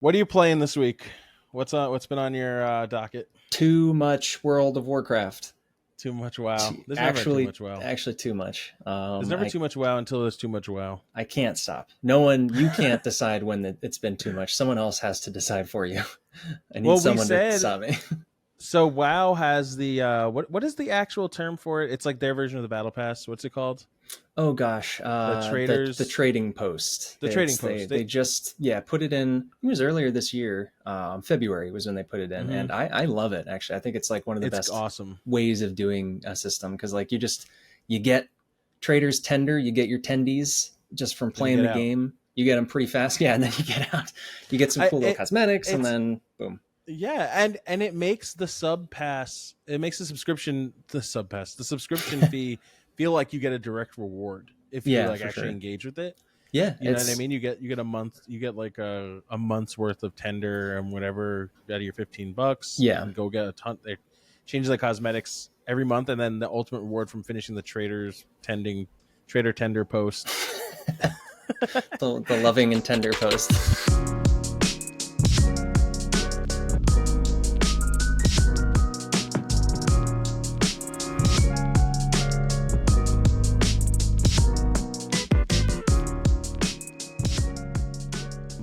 What are you playing this week? What's been on your docket? Too much World of Warcraft. Too much WoW. Too, There's never too actually, much WoW. actually too much. There's never too much WoW until there's too much WoW. I can't stop. No one, you can't decide when it's been too much. Someone else has to decide for you. I need Well, we someone to said stop me. so. WoW has the what is the actual term for it? It's like their version of the battle pass. What's it called? Oh gosh, The the traders. trading post. The trading post. They just put it in. It was earlier this year. February was when they put it in, Mhm. and I love it actually. I think it's like one of the It's best awesome. ways of doing a system because like you get traders tender, you get your tendies just from Then you playing get the out. game. You get them pretty fast, yeah, and then you get out. You get some I cool little cosmetics, and it's then boom. Yeah, and it makes the sub pass. It makes the subscription fee feel like you get a direct reward if you Yeah, like for actually sure. engage with it. Yeah, You know what I mean? You get a month. You get like a month's worth of tender and whatever out of your $15. You yeah. can go get a ton. They change the cosmetics every month, and then the ultimate reward from finishing the trader tender post. The loving and tender post.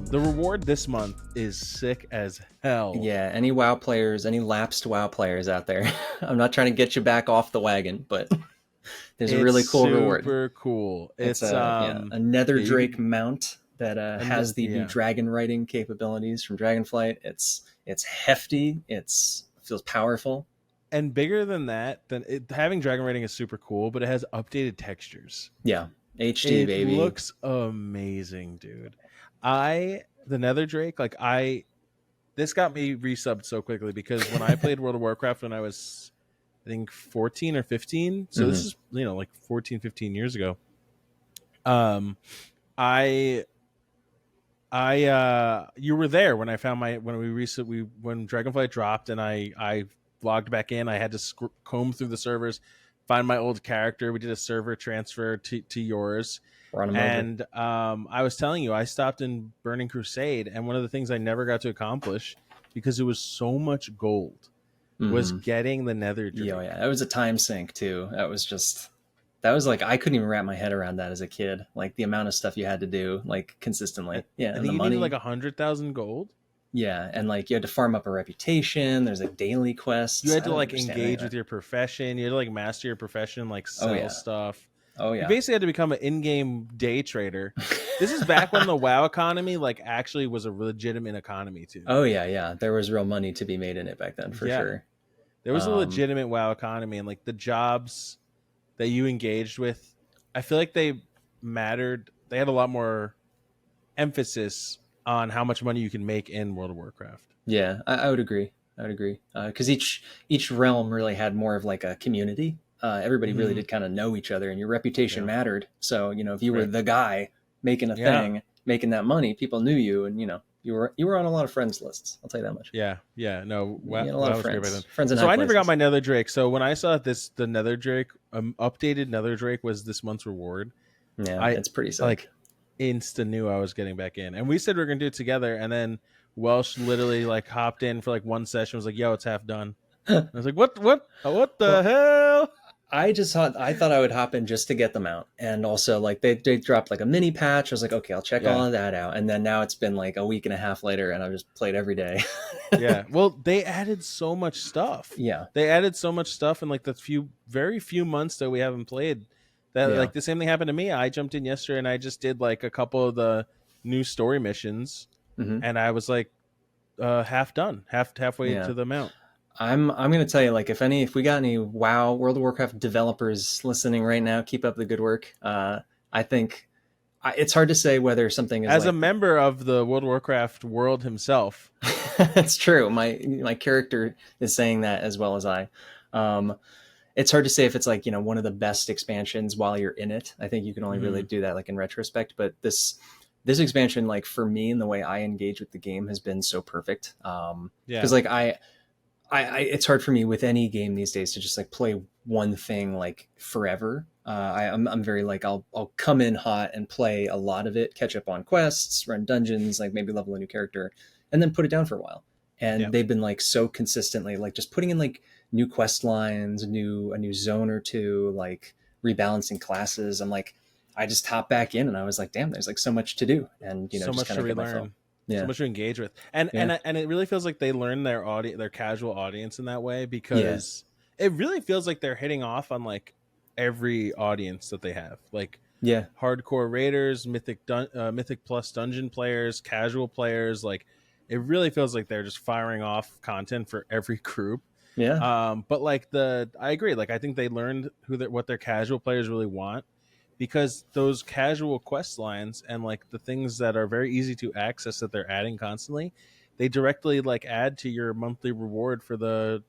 The reward this month is sick as hell. Yeah, any WoW players, any lapsed WoW players out there, I'm not trying to get you back off the wagon, but there's a really It's cool reward. super cool. It's It's a Nether yeah, you Drake can mount that has the new yeah. dragon riding capabilities from Dragonflight. It's hefty. It feels powerful. And bigger than that, having dragon rating is super cool, but it has updated textures. Yeah, HD It baby. looks amazing, dude. The Nether Drake, this got me resubbed so quickly because when I played World of Warcraft when I was I think 14 or 15, so this Hmm. is like 14, 15 years ago. Um I you were there when I found when Dragonflight dropped and I logged back in. I had to comb through the servers, find my old character. We did a server transfer to yours, Run them over. and I was telling you I stopped in Burning Crusade, and one of the things I never got to accomplish because it was so much gold was Hmm. getting the Nether Drake. Yeah, yeah. That was a time sink too. That was like I couldn't even wrap my head around that as a kid. Like the amount of stuff you had to do, like consistently. Yeah, I and think the you needed like money. 100,000 gold. Yeah, and like you had to farm up a reputation. There's like daily You quests. had I to don't like understand any of engage with that. your profession. You had to like master your profession, like Oh sell yeah. stuff. Oh You yeah. basically had to become an in-game day trader. This is back when the WoW economy like actually was a legitimate economy too. Oh yeah, yeah. There was real money to be made in it back then for Yeah, sure. there was a Um, legitimate WoW economy, and like the jobs that you engaged with, I feel like they mattered. They had a lot more emphasis on how much money you can make in World of Warcraft. yeah, I would agree. I would agree because each realm really had more of like a community. Everybody really Hmm. did kind of know each other, and your reputation Yeah, mattered. So if you were right. the guy making a Yeah, thing, making that money, people knew you, and you were on a lot of friends lists. I'll tell you that much. yeah, yeah. No, You WoW, had a lot WoW of was great back then. friends in So high I never got places. my Nether Drake. So when I saw the Nether Drake, updated Nether Drake was this month's reward. Yeah, I it's pretty sick. like insta knew I was getting back in, and we said we are gonna do it together. And then Welsh literally like hopped in for like one session, was like, "Yo, it's half done." I was like, what the Well, hell?" I thought I would hop in just to get them out, and also like they dropped like a mini patch. I was like, okay, I'll check all Yeah, of that out, and then now it's been like a week and a half later, and I've just played every day. yeah. Well, they added so much stuff. Yeah, They added so much stuff in like the very few months that we haven't played. That yeah. like the same thing happened to me. I jumped in yesterday and I just did like a couple of the new story missions, Hmm. and I was like half done, halfway Yeah. to the mount. I'm gonna tell you, like, if we got any WoW World of Warcraft developers listening right now, keep up the good work. I think it's hard to say whether something is As a like member of the World of Warcraft world himself, it's true. My character is saying that as well as I. Um, it's hard to say if it's like one of the best expansions while you're in it. I think you can only really mhm, do that like in retrospect. But this expansion, like for me and the way I engage with the game, has been so perfect. yeah, Because like it's hard for me with any game these days to just like play one thing like forever. I'm very like I'll come in hot and play a lot of it, catch up on quests, run dungeons, like maybe level a new character, and then put it down for a while. And Yeah. they've been like so consistently like just putting in like new quest lines, a new zone or two, like rebalancing classes. I'm like, I just hopped back in and I was like, damn, there's like so much to do, and So just much kind to of get my fill. relearn, so Yeah, much to engage with, and yeah, and it really feels like they learn their audience, their casual audience in that way, yeah, because it really feels like they're hitting off on like every audience that they have, like yeah, hardcore raiders, mythic plus dungeon players, casual players. Like it really feels like they're just firing off content for every group. yeah. But like I agree. Like I think they learned what their casual players really want, because those casual quest lines and like the things that are very easy to access that they're adding constantly, they directly like add to your monthly reward for the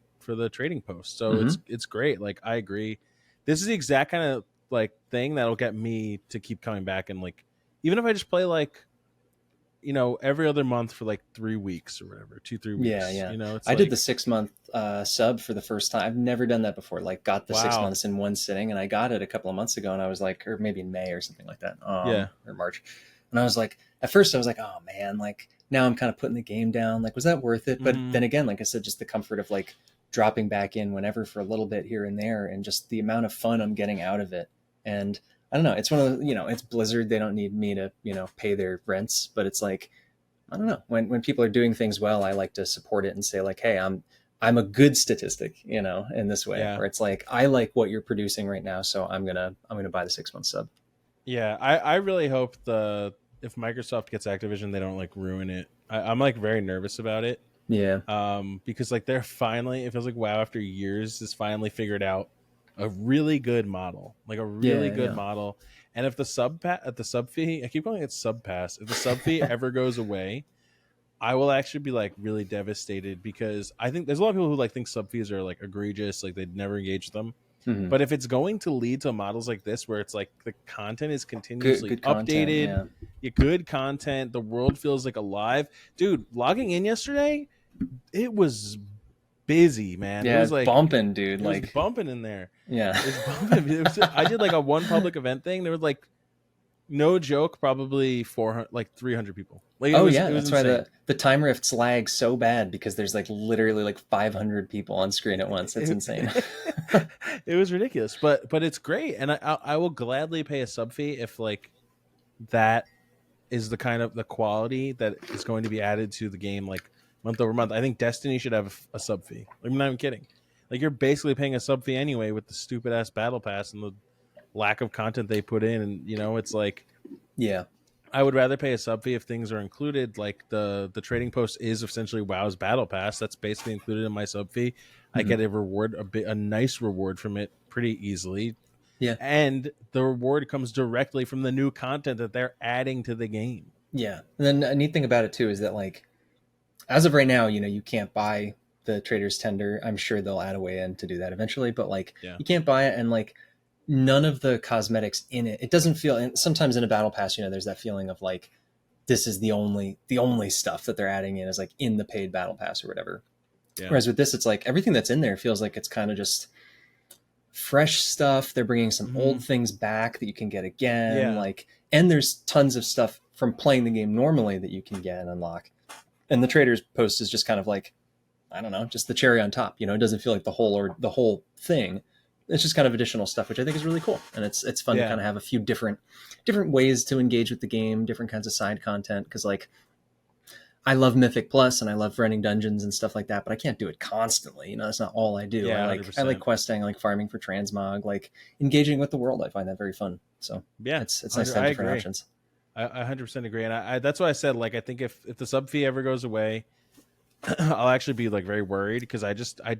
trading post. So Mm-hmm. it's great. Like I agree. This is the exact kind of like thing that'll get me to keep coming back, and like even if I just play like every other month for like 3 weeks or whatever, 2 3 weeks, Yeah. it's I did like the 6 month sub for the first time. I've never done that before. Like got the six wow. months in one sitting, and I got it a couple of months ago, and I was like, or maybe in May or something like that, Yeah. or March. And I was like, at first I was like, oh man, like now I'm kind of putting the game down. Like, was that worth it? But Mm, then again, like I said, just the comfort of like dropping back in whenever for a little bit here and there, and just the amount of fun I'm getting out of it. And I don't know, it's one of the, it's Blizzard. They don't need me to, pay their rents, but it's like, I don't know. When people are doing things well, I like to support it and say like, hey, I'm a good statistic, in this way, yeah. where it's like I like what you're producing right now, so I'm gonna buy the 6 month sub. Yeah, I really hope if Microsoft gets Activision, they don't like ruin it. I'm like very nervous about it. Yeah. Because like they're finally, it feels like WoW after years has finally figured out a really good model, like a really Yeah. good Yeah. model. And if the sub fee, I keep calling it sub pass, if the sub fee ever goes away, I will actually be like really devastated, because I think there's a lot of people who like think sub fees are like egregious, like they'd never engage with them. Hmm. But if it's going to lead to models like this, where it's like the content is continuously Good content. updated, Yeah. good content, the world feels like alive. Dude, logging in yesterday, it was busy, man. It Yeah. was It's like bumping, dude. it was Like, bumping in there. yeah. It was bumping. I did like a one public event thing. There was like no joke, probably 400, like 300 people. Like Oh it yeah, was that's why insane. the time rifts lag so bad, because there's like literally like 500 people on screen at once. That's insane. It was ridiculous, but it's great, and I will gladly pay a sub fee if like that is the kind of the quality that is going to be added to the game, like month over month. I think Destiny should have a sub fee. I'm not even kidding. Like you're basically paying a sub fee anyway with the stupid ass battle pass and the lack of content they put in, and it's like Yeah. I would rather pay a sub fee if things are included. Like the trading post is essentially WoW's battle pass. That's basically included in my sub fee. I Hmm. get a nice reward from it pretty easily, Yeah. and the reward comes directly from the new content that they're adding to the game. Yeah. And then a neat thing about it too is that like as of right now, you can't buy the trader's tender. I'm sure they'll add a way in to do that eventually, but like Yeah. you can't buy it, and like none of the cosmetics in it. It doesn't feel, and sometimes in a battle pass, there's that feeling of like this is the only stuff that they're adding in is like in the paid battle pass or whatever. Yeah. Whereas with this, it's like everything that's in there feels like it's kind of just fresh stuff. They're bringing some Mm-hmm. old things back that you can get again, Yeah. like, and there's tons of stuff from playing the game normally that you can get and unlock. And the trader's post is just kind of like, I don't know, just the cherry on top. It doesn't feel like the whole thing. It's just kind of additional stuff, which I think is really cool, and it's fun to Yeah. kind of have a few different ways to engage with the game, different kinds of side content. Because like I love Mythic Plus and I love running dungeons and stuff like that, but I can't do it constantly. That's not all I do. Yeah. I like 100%. questing, I like farming for transmog, like engaging with the world. I find that very fun. So Yeah. it's nice to have I different agree. options. I 100% agree, and I that's why I said like I think if the sub fee ever goes away, I'll actually be like very worried, because I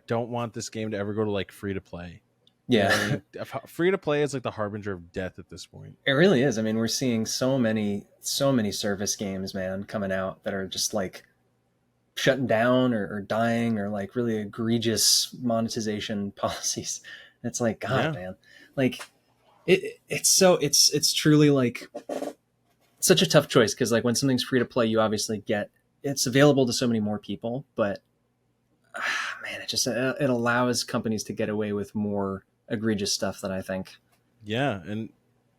don't want this game to ever go to like free to play. Yeah. Free to play is like the harbinger of death at this point. It really is. I mean, we're seeing so many service games, man, coming out that are just like shutting down or dying, or like really egregious monetization policies. It's like, God, Yeah. man, like it's truly like such a tough choice, because like when something's free to play, you obviously get it's available to so many more people, but man, it allows companies to get away with more egregious stuff than I think. Yeah, and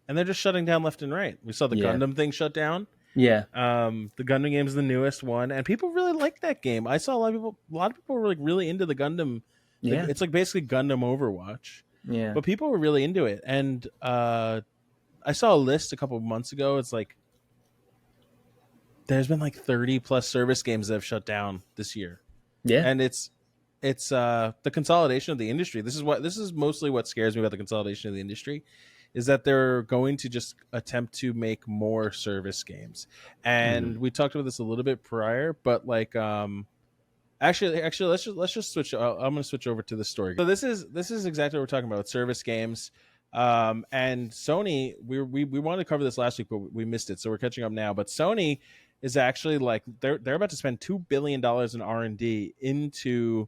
they're just shutting down left and right. We saw the Yeah. Gundam thing shut down. Yeah. The Gundam game is the newest one, and people really like that game. I saw a lot of people were like really into the Gundam. Yeah. It's like basically Gundam Overwatch, Yeah. but people were really into it. And I saw a list a couple of months ago. It's like there's been like 30 plus service games that have shut down this year, Yeah. and it's the consolidation of the industry. This is mostly what scares me about the consolidation of the industry, is that they're going to just attempt to make more service games. And we talked about this a little bit prior, but like actually let's just switch. I'm going to switch over to the story. So this is exactly what we're talking about, service games. And Sony, we wanted to cover this last week, but we missed it, so we're catching up now. But Sony is actually like they're about to spend $2 billion in R&D into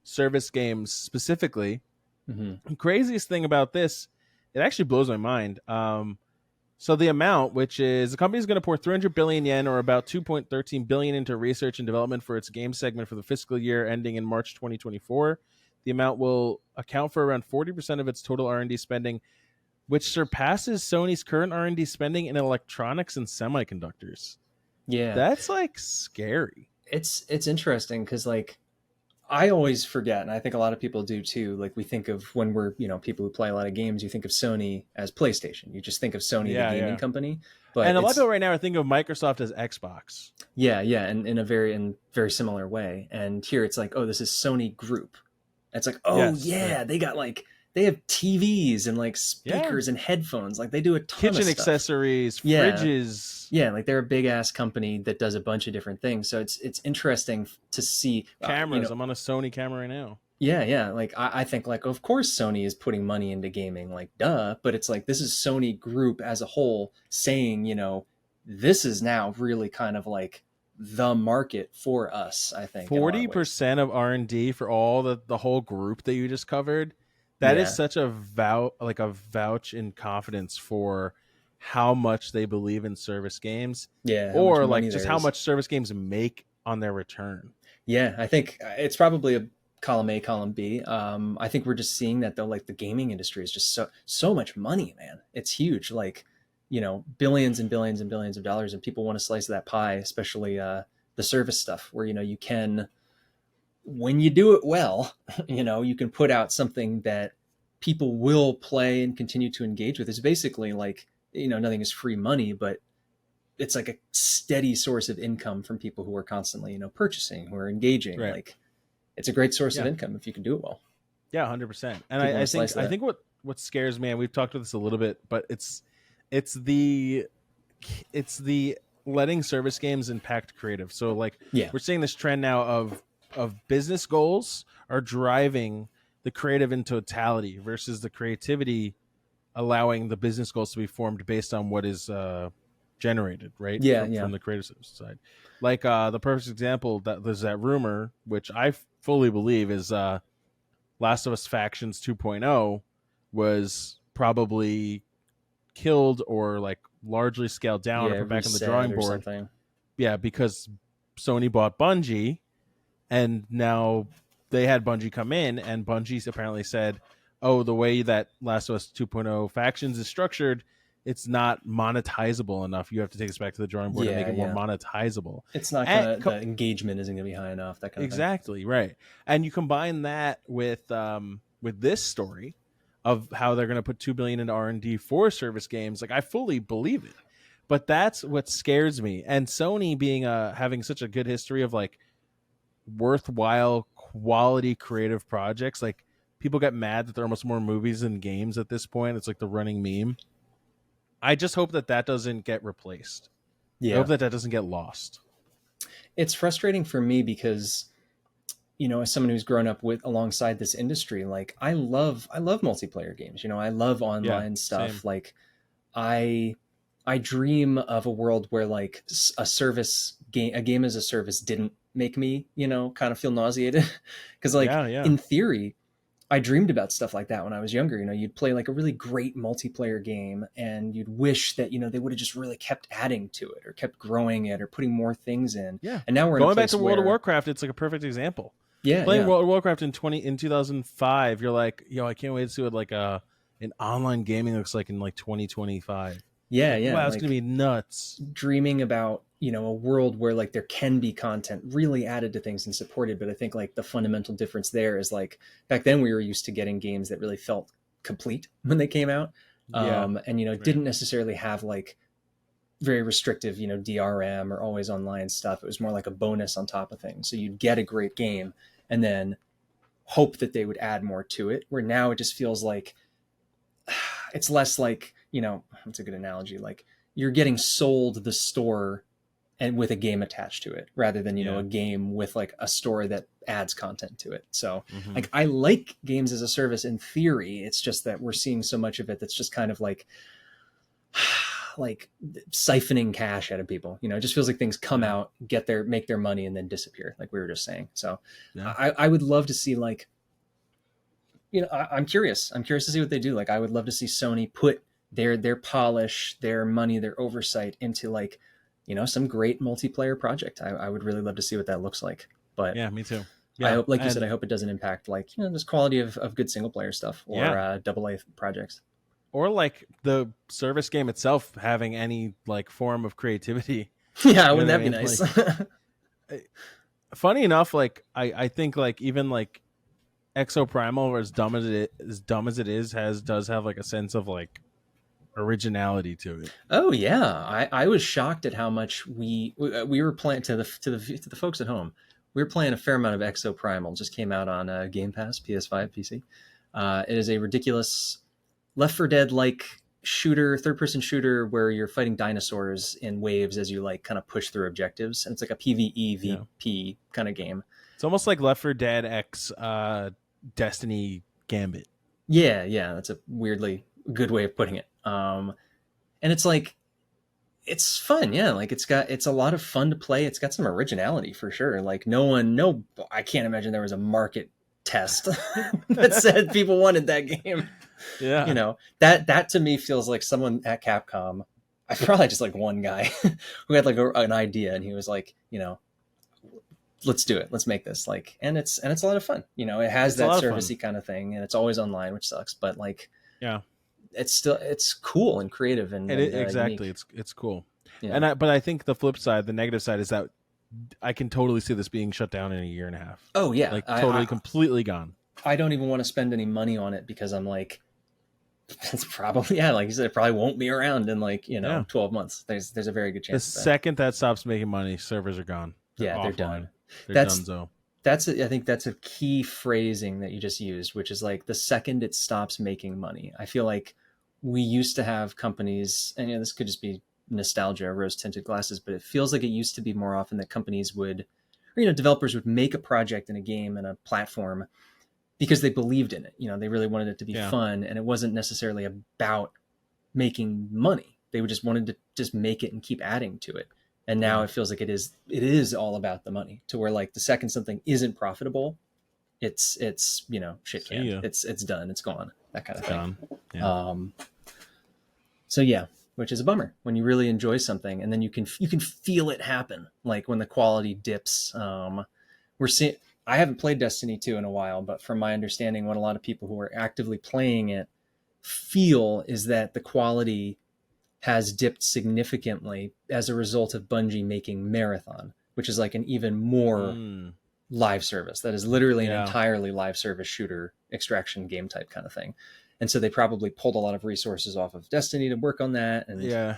service games specifically. The craziest thing about this, it actually blows my mind. So the amount, which is the company is going to pour 300 billion yen, or about 2.13 billion, into research and development for its game segment for the fiscal year ending in March 2024. The amount will account for around 40% of its total R&D spending, which surpasses Sony's current R&D spending in electronics and semiconductors. Yeah. That's like scary. It's interesting because like I always forget, and I think a lot of people do too. Like we think of, when we're, people who play a lot of games, you think of Sony as PlayStation. You just think of Sony, the gaming company. But and a lot of people right now are thinking of Microsoft as Xbox. Yeah, and in a very similar way. And here it's like, oh, this is Sony Group. It's like, oh yes, yeah, they got like, they have TVs and like speakers and headphones. Like they do a ton kitchen of stuff. accessories, fridges. Yeah, like they're a big ass company that does a bunch of different things. So it's interesting to see cameras. I'm on a Sony camera right now. Yeah. Like I think like, of course Sony is putting money into gaming, like duh. But it's like, this is Sony Group as a whole saying, this is now really kind of like the market for us. I think 40% of R&D for all the whole group that you just covered. That is such a vouch in confidence for how much they believe in service games. Yeah. Or like just how much service games make on their return. Yeah. I think it's probably a column A, column B. I think we're just seeing that though, like the gaming industry is just so much money, man. It's huge. Like, billions and billions and billions of dollars, and people want a slice of that pie, especially the service stuff where, you can, when you do it well, you can put out something that people will play and continue to engage with. It's basically like, nothing is free money, but it's like a steady source of income from people who are constantly, purchasing, who are engaging. Right. Like it's a great source of income if you can do it well. Yeah, 100%. And I think what scares me, and we've talked about this a little bit, but it's the letting service games impact creative. So like we're seeing this trend now of business goals are driving the creative in totality versus the creativity allowing the business goals to be formed based on what is generated, right? From the creative side. Like the perfect example, that there's that rumor, which I fully believe is Last of Us Factions 2.0 was probably killed or like largely scaled down or put back on the drawing board. Yeah, because Sony bought Bungie, and now they had Bungie come in, and Bungie apparently said, oh, the way that Last of Us 2.0 Factions is structured, it's not monetizable enough. You have to take us back to the drawing board and make it more monetizable. It's not gonna, the engagement isn't gonna be high enough. That kind of thing. Right. And you combine that with this story of how they're gonna put $2 billion into R&D for service games. Like I fully believe it, but that's what scares me. And Sony being having such a good history of like worthwhile quality creative projects, like people get mad that there are almost more movies than games at this point. It's like the running meme. I just hope that doesn't get replaced. I hope that doesn't get lost. It's frustrating for me because, as someone who's grown up alongside this industry, like I love multiplayer games. I love online stuff. Same. Like I dream of a world where like a game as a service didn't make me, kind of feel nauseated. Because like in theory, I dreamed about stuff like that when I was younger. You'd play like a really great multiplayer game and you'd wish that, they would have just really kept adding to it or kept growing it or putting more things in. Yeah. And now we're going back to World of Warcraft. It's like a perfect example. Yeah. Playing World of Warcraft in 2005, you're like, I can't wait to see what like an online gaming looks like in like 2025. Yeah, Like, yeah. wow, it's Like gonna be nuts. dreaming about, you know, a world where like there can be content really added to things and supported. But I think like the fundamental difference there is like back then we were used to getting games that really felt complete when they came out. Yeah, And, you know, right. didn't necessarily have like very restrictive, you know, DRM or always online stuff. It was more like a bonus on top of things. So you'd get a great game and then hope that they would add more to it. Where now it just feels like it's less like, you know, that's a good analogy. Like you're getting sold the store and with a game attached to it rather than, you know, Yeah. a game with like a store that adds content to it. So Mm-hmm. like I like games as a service in theory. It's just that we're seeing so much of it that's just kind of like siphoning cash out of people. You know, it just feels like things come out, make their money and then disappear, like we were just saying. So Yeah. I would love to see like, you know, I'm curious. I'm curious to see what they do. Like I would love to see Sony put their polish, their money, their oversight into like, you know, some great multiplayer project. I would really love to see what that looks like. But Yeah, me too. I Yeah, hope, like you said, and I hope it doesn't impact like, you know, this quality of good single player stuff or yeah, double A projects. or like the service game itself having any like form of creativity. Yeah, You know wouldn't what I that be mean? nice? Funny enough, like I think like even like Exoprimal, as dumb as it is, does have like a sense of like originality to it. Oh yeah, I was shocked at how much we were playing to the folks at home. We were playing a fair amount of Exo Primal. Just came out on Game Pass, PS5, PC. It is a ridiculous Left 4 Dead like shooter, third person shooter where you're fighting dinosaurs in waves as you like kind of push through objectives, and it's like a PVE Yeah, VP kind of game. it's almost like Left 4 Dead X Destiny Gambit. Yeah, yeah, that's a weirdly good way of putting it. And it's like it's fun, yeah. Like it's a lot of fun to play. It's got some originality for sure. Like no, I can't imagine there was a market test that said people wanted that game. Yeah, You know, that to me feels like someone at Capcom. I probably just like one guy who had like an idea, and he was like, you know, let's do it, let's make this like, and it's a lot of fun. You know, it has it's a that lot of fun. servicey kind of thing, and it's always online, which sucks, but like, Yeah, it's cool and creative and exactly. unique. It's cool. Yeah. And but I think the flip side, the negative side, is that I can totally see this being shut down in a year and a half. Oh yeah, Like totally, completely gone. I don't even want to spend any money on it because I'm like, it's probably, yeah, like you said, it probably won't be around in like, you know, Yeah. 12 months. There's a very good The chance of that. second that stops making money, servers are gone. Yeah, they're offline. done. They're That's- donezo. I think that's a key phrasing that you just used, which is like the second it stops making money. I feel like we used to have companies, and you know, this could just be nostalgia, rose tinted glasses, but it feels like it used to be more often that companies would, or, you know, developers would make a project in a game and a platform because they believed in it. You know, they really wanted it to be fun, and it wasn't necessarily about making money. They would just wanted to just make it and keep adding to it. And now it feels like it is all about the money, to where like the second something isn't profitable, it's you know, shit canned. It's done. It's gone. That kind of thing. Yeah. So yeah, which is a bummer when you really enjoy something and then you can feel it happen. Like when the quality dips. We're seeing. I haven't played Destiny 2 in a while, but from my understanding, what a lot of people who are actively playing it feel is that the quality has dipped significantly as a result of Bungie making Marathon, which is like an even more live service. That is literally an entirely live service shooter extraction game type kind of thing. And so they probably pulled a lot of resources off of Destiny to work on that. And yeah.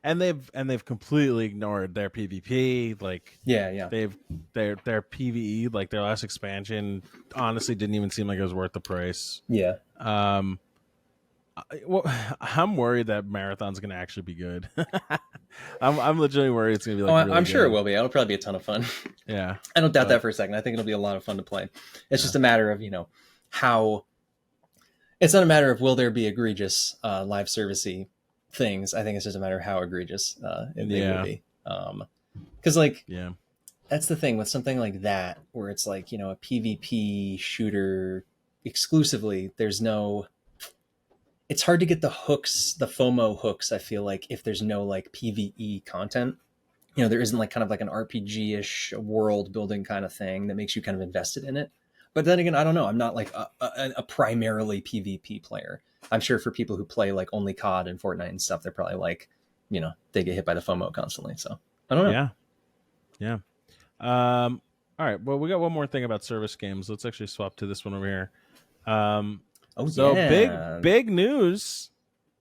And they've completely ignored their PvP. Like they've their PvE, like their last expansion, honestly didn't even seem like it was worth the price. Yeah. Well, I'm worried that Marathon's going to actually be good. I'm legitimately worried it's going to be like. Really I'm sure it will be. It'll probably be a ton of fun. Yeah, I don't doubt that for a second. I think it'll be a lot of fun to play. It's just a matter of, you know, how. It's not a matter of will there be egregious live servicey things. I think it's just a matter of how egregious they will be. Because that's the thing with something like that, where it's like, you know, a PvP shooter exclusively. There's no. It's hard to get the hooks, the FOMO hooks, I feel like, if there's no like PvE content. You know, there isn't like kind of like an RPG-ish world building kind of thing that makes you kind of invested in it. But then again, I don't know. I'm not like a primarily PvP player. I'm sure for people who play like only COD and Fortnite and stuff, they're probably like, they get hit by the FOMO constantly. So I don't know. Yeah. All right. Well, we got one more thing about service games. Let's actually swap to this one over here. Oh So yeah, big news.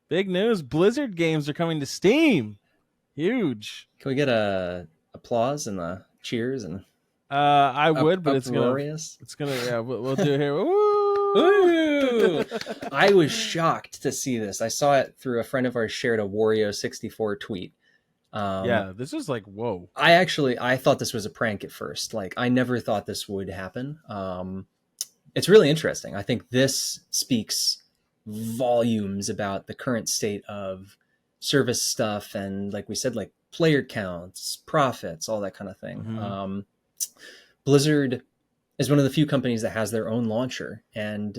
Big news. Blizzard games are coming to Steam. Huge. Can we get a applause and the cheers and I would, but uproarious? it's gonna. Yeah, we'll do it here. Woo! Ooh! I was shocked to see this. I saw it through a friend of ours shared a Wario64 tweet. Yeah, this is like whoa. I thought this was a prank at first. Like I never thought this would happen. It's really interesting. I think this speaks volumes about the current state of service stuff and, like we said, like player counts, profits, all that kind of thing. Mm-hmm. Blizzard is one of the few companies that has their own launcher, and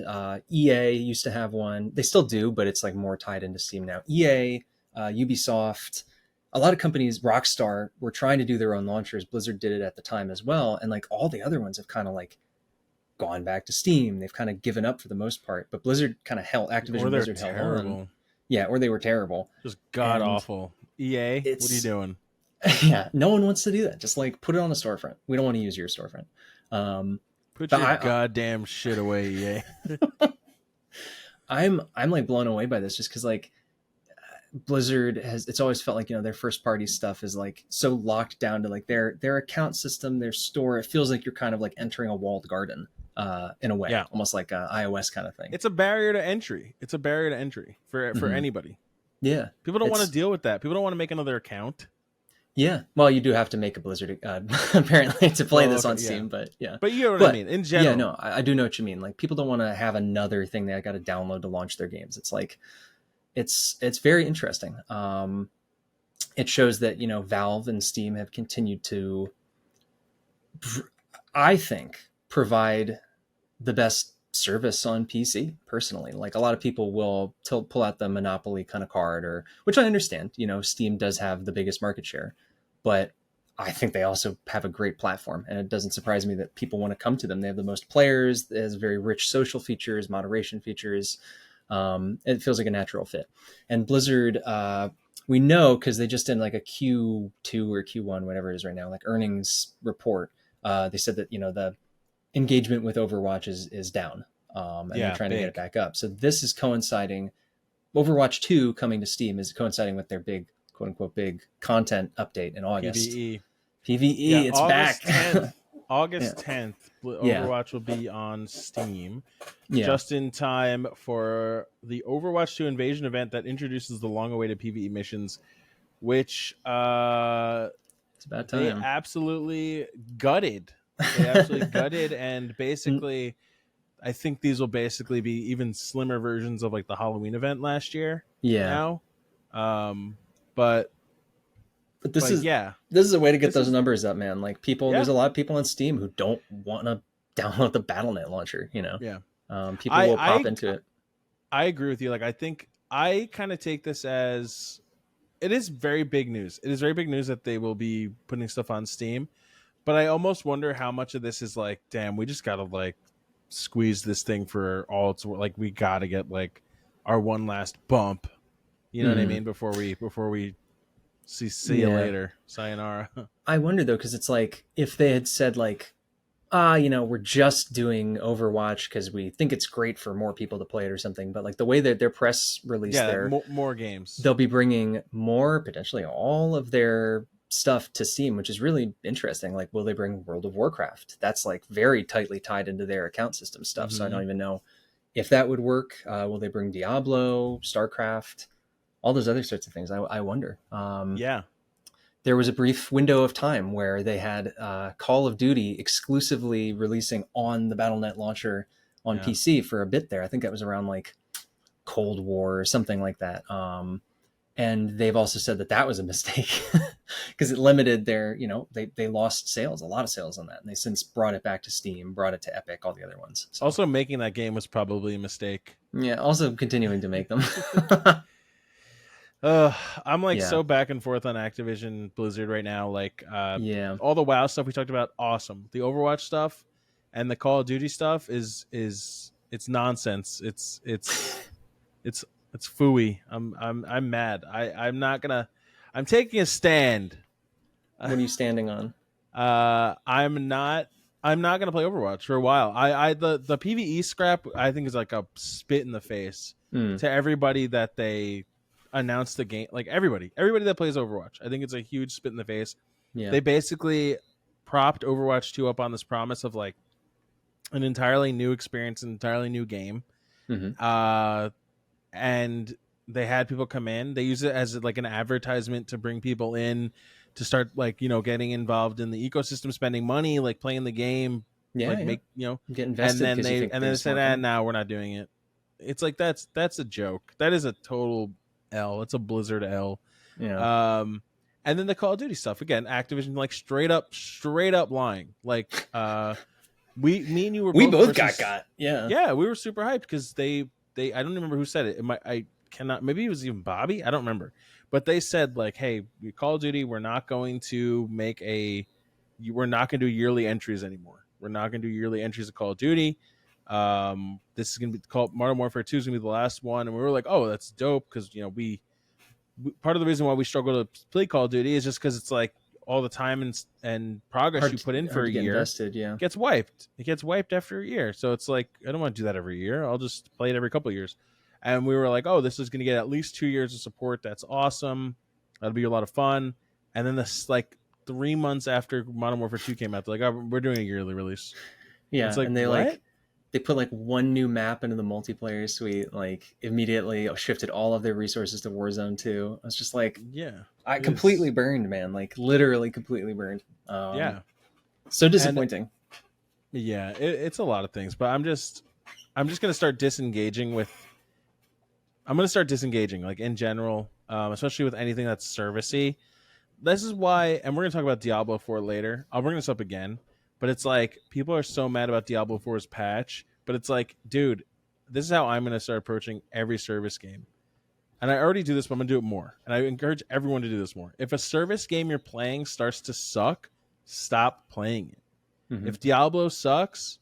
EA used to have one. They still do, but it's like more tied into Steam now. EA, Ubisoft, a lot of companies, Rockstar, were trying to do their own launchers. Blizzard did it at the time as well, and like all the other ones have kind of like gone back to Steam. They've kind of given up for the most part, but Blizzard kind of held, Activision Blizzard held on. Yeah, or they were terrible. Just god awful. EA, what are you doing? Yeah, no one wants to do that. Just like put it on the storefront. We don't want to use your storefront. Put your goddamn shit away, EA. I'm like blown away by this just because like Blizzard it's always felt like, their first party stuff is like so locked down to like their account system, their store. It feels like you're kind of like entering a walled garden in a way, almost like a iOS kind of thing. It's a barrier to entry. It's a barrier to entry for anybody. Yeah. People don't want to deal with that. People don't want to make another account. Yeah. Well, you do have to make a Blizzard apparently to play this on Steam, but yeah. But you know what I mean in general. Yeah, no, I do know what you mean. Like people don't want to have another thing that I got to download to launch their games. It's like it's very interesting. It shows that, Valve and Steam have continued to, I think, provide the best service on PC personally. Like a lot of people will pull out the Monopoly kind of card, which I understand, Steam does have the biggest market share, but I think they also have a great platform, and it doesn't surprise me that people want to come to them. They have the most players, it has very rich social features, moderation features. It feels like a natural fit. And Blizzard, we know because they just did like a Q2 or Q1, whatever it is right now, like earnings report. They said that, the engagement with Overwatch is down, and they're trying to get it back up. So this is coinciding. Overwatch 2 coming to Steam is coinciding with their big, quote unquote, big content update in August. PvE, it's August back. 10th. August 10th, Overwatch will be on Steam, just in time for the Overwatch 2 Invasion event that introduces the long-awaited PvE missions, which it's about time. They absolutely gutted. And basically, I think these will basically be even slimmer versions of like the Halloween event last year. Yeah. Now, but this is a way to get those numbers up, man. Like people, there's a lot of people on Steam who don't want to download the Battle.net launcher. People will pop into it. I agree with you. Like I think I kind of take this as it is very big news. It is very big news that they will be putting stuff on Steam. But I almost wonder how much of this is like, damn, we just gotta like squeeze this thing for all it's like. We gotta get like our one last bump. You know what I mean? Before we see you later, sayonara. I wonder though, because it's like if they had said like, we're just doing Overwatch because we think it's great for more people to play it or something. But like the way that their press release more games, they'll be bringing more, potentially all of their stuff to Steam, which is really interesting. Like, will they bring World of Warcraft? That's like very tightly tied into their account system stuff. Mm-hmm. So I don't even know if that would work. Will they bring Diablo, StarCraft, all those other sorts of things? I wonder. There was a brief window of time where they had Call of Duty exclusively releasing on the Battle.net launcher on PC for a bit there. I think that was around like Cold War or something like that. And they've also said that was a mistake because it limited their, they lost sales, a lot of sales on that. And they since brought it back to Steam, brought it to Epic, all the other ones. So. Also making that game was probably a mistake. Yeah. Also continuing to make them. I'm like so back and forth on Activision Blizzard right now. Like, all the WoW stuff we talked about, awesome. The Overwatch stuff and the Call of Duty stuff is it's nonsense. It's It's fooey. I'm mad. I'm not gonna. I'm taking a stand. What are you standing on? I'm not. I'm not gonna play Overwatch for a while. The PVE scrap I think is like a spit in the face Mm, to everybody that they announced the game. Like everybody that plays Overwatch. I think it's a huge spit in the face. yeah. They basically propped Overwatch 2 up on this promise of like an entirely new experience, an entirely new game. Hmm. And they had people come in. They use it as like an advertisement to bring people in to start like getting involved in the ecosystem, spending money, like playing the game, Yeah, like yeah. make Get and invested then because you they think and then they there's said, more coming. now we're not doing it. It's like that's a joke. That is a total L. It's a Blizzard L. Yeah. Um, and then the Call of Duty stuff again. Activision like straight up lying. Like me and you were We both both versus, got. Yeah. yeah, we were super hyped because they I don't remember who said it. I cannot, maybe it was even Bobby. I don't remember, but they said like, hey, Call of Duty, we're not going to we're not going to do yearly entries anymore. We're not going to do yearly entries of Call of Duty. This is going to be called Modern Warfare 2 is going to be the last one, and we were like, oh, that's dope because part of the reason why we struggle to play Call of Duty is just because it's like all the time and progress you put in for Hard a to get year invested. Yeah. gets wiped. It gets wiped after a year. So it's like, I don't want to do that every year. I'll just play it every couple of years. And we were like, oh, this is going to get at least 2 years of support. That's awesome. That'll be a lot of fun. And then this like 3 months after Modern Warfare 2 came out, they're like, oh, we're doing a yearly release. Yeah, It's like, and they what? they put like one new map into the multiplayer suite, like immediately shifted all of their resources to Warzone 2. I was just like, Yeah. I completely burned, man, like literally completely burned. Yeah. So And disappointing. yeah, it's a lot of things, but I'm just gonna start disengaging with. I'm gonna start disengaging, like in general, especially with anything that's servicey. This is why, and we're gonna talk about Diablo 4 later. I'll bring this up again, but it's like people are so mad about Diablo 4's patch, but it's like, dude, this is how I'm gonna start approaching every service game. And I already do this, but I'm gonna do it more. And I encourage everyone to do this more. If a service game you're playing starts to suck, stop playing it. Mhm. If Diablo sucks,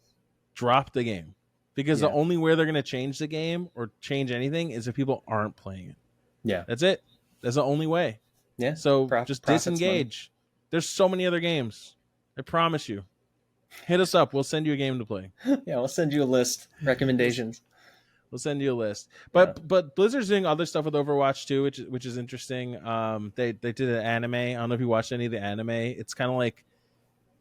drop the game. Because the Yeah. only way they're going to change the game or change anything is if people aren't playing it. Yeah. That's it. That's the only way. Yeah. So just Profits money. disengage. There's so many other games. I promise you. Hit us up. We'll send you a game to play. Yeah, I'll send you a list recommendations. We'll send you a list. But Blizzard's doing other stuff with Overwatch too, which is interesting. They did an anime. I don't know if you watched any of the anime. It's kind of like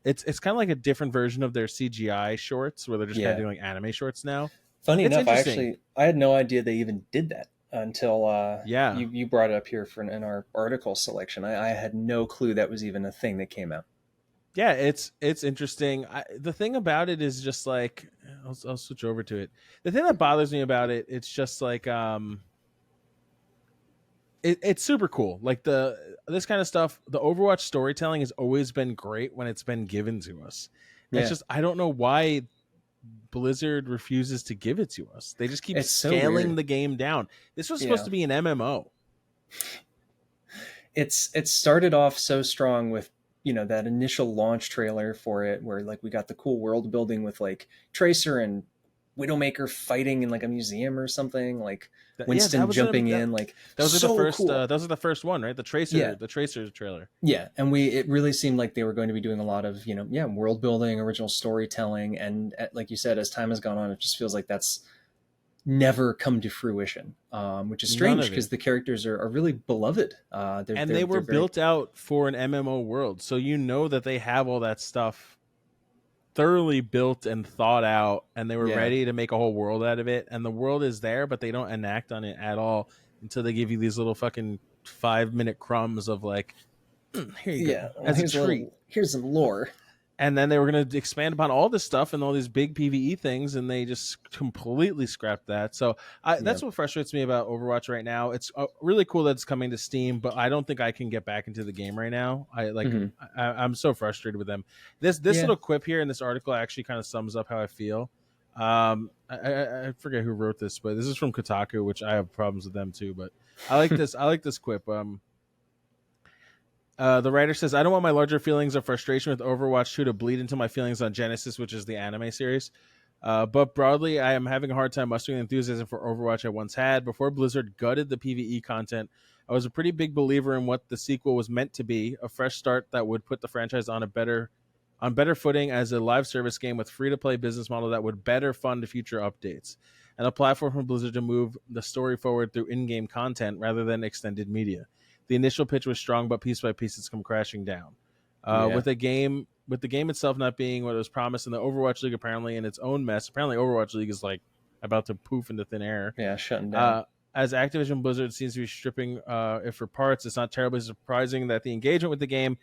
it's kind of like a different version of their CGI shorts where they're just kind of doing like anime shorts now. Funny It's enough, interesting. I had no idea they even did that until Yeah. you brought it up here in our article selection. I had no clue that was even a thing that came out. Yeah, it's interesting. The thing about it is just like I'll switch over to it. The thing that bothers me about it, it's just like it's super cool. Like this kind of stuff, the Overwatch storytelling has always been great when it's been given to us. Yeah. It's just I don't know why Blizzard refuses to give it to us. They just keep scaling the game down. This was supposed to be an MMO. It started off so strong with that initial launch trailer for it, where like we got the cool world building with like Tracer and Widowmaker fighting in like a museum or something, like Winston jumping in, like that was so the first. Cool. That was the first one, right? The Tracer trailer. Yeah, and it really seemed like they were going to be doing a lot of world building, original storytelling, and like you said, as time has gone on, it just feels like that's never come to fruition, which is strange because the characters are really beloved. They were built out for an MMO world, so that they have all that stuff thoroughly built and thought out, and they were ready to make a whole world out of it. And the world is there, but they don't enact on it at all until they give you these little fucking 5-minute crumbs of like, here you go, as a treat. Here's some lore. And then they were going to expand upon all this stuff and all these big PvE things, and they just completely scrapped that. So that's what frustrates me about Overwatch right now. It's really cool that it's coming to Steam, but I don't think I can get back into the game right now. I'm so frustrated with them. This little quip here in this article actually kind of sums up how I feel. I forget who wrote this, but this is from Kotaku, which I have problems with them too. But I like this. I like this quip. The writer says, I don't want my larger feelings of frustration with Overwatch 2 to bleed into my feelings on Genesis, which is the anime series. But broadly, I am having a hard time mustering the enthusiasm for Overwatch I once had. Before Blizzard gutted the PvE content, I was a pretty big believer in what the sequel was meant to be, a fresh start that would put the franchise on better footing as a live service game with free-to-play business model that would better fund future updates, and a platform for Blizzard to move the story forward through in-game content rather than extended media. The initial pitch was strong, but piece by piece it's come crashing down. Yeah. With the game itself not being what it was promised, and the Overwatch League apparently in its own mess. Apparently, Overwatch League is like about to poof into thin air. Yeah, shutting down. As Activision Blizzard seems to be stripping it for parts, it's not terribly surprising that the engagement with the game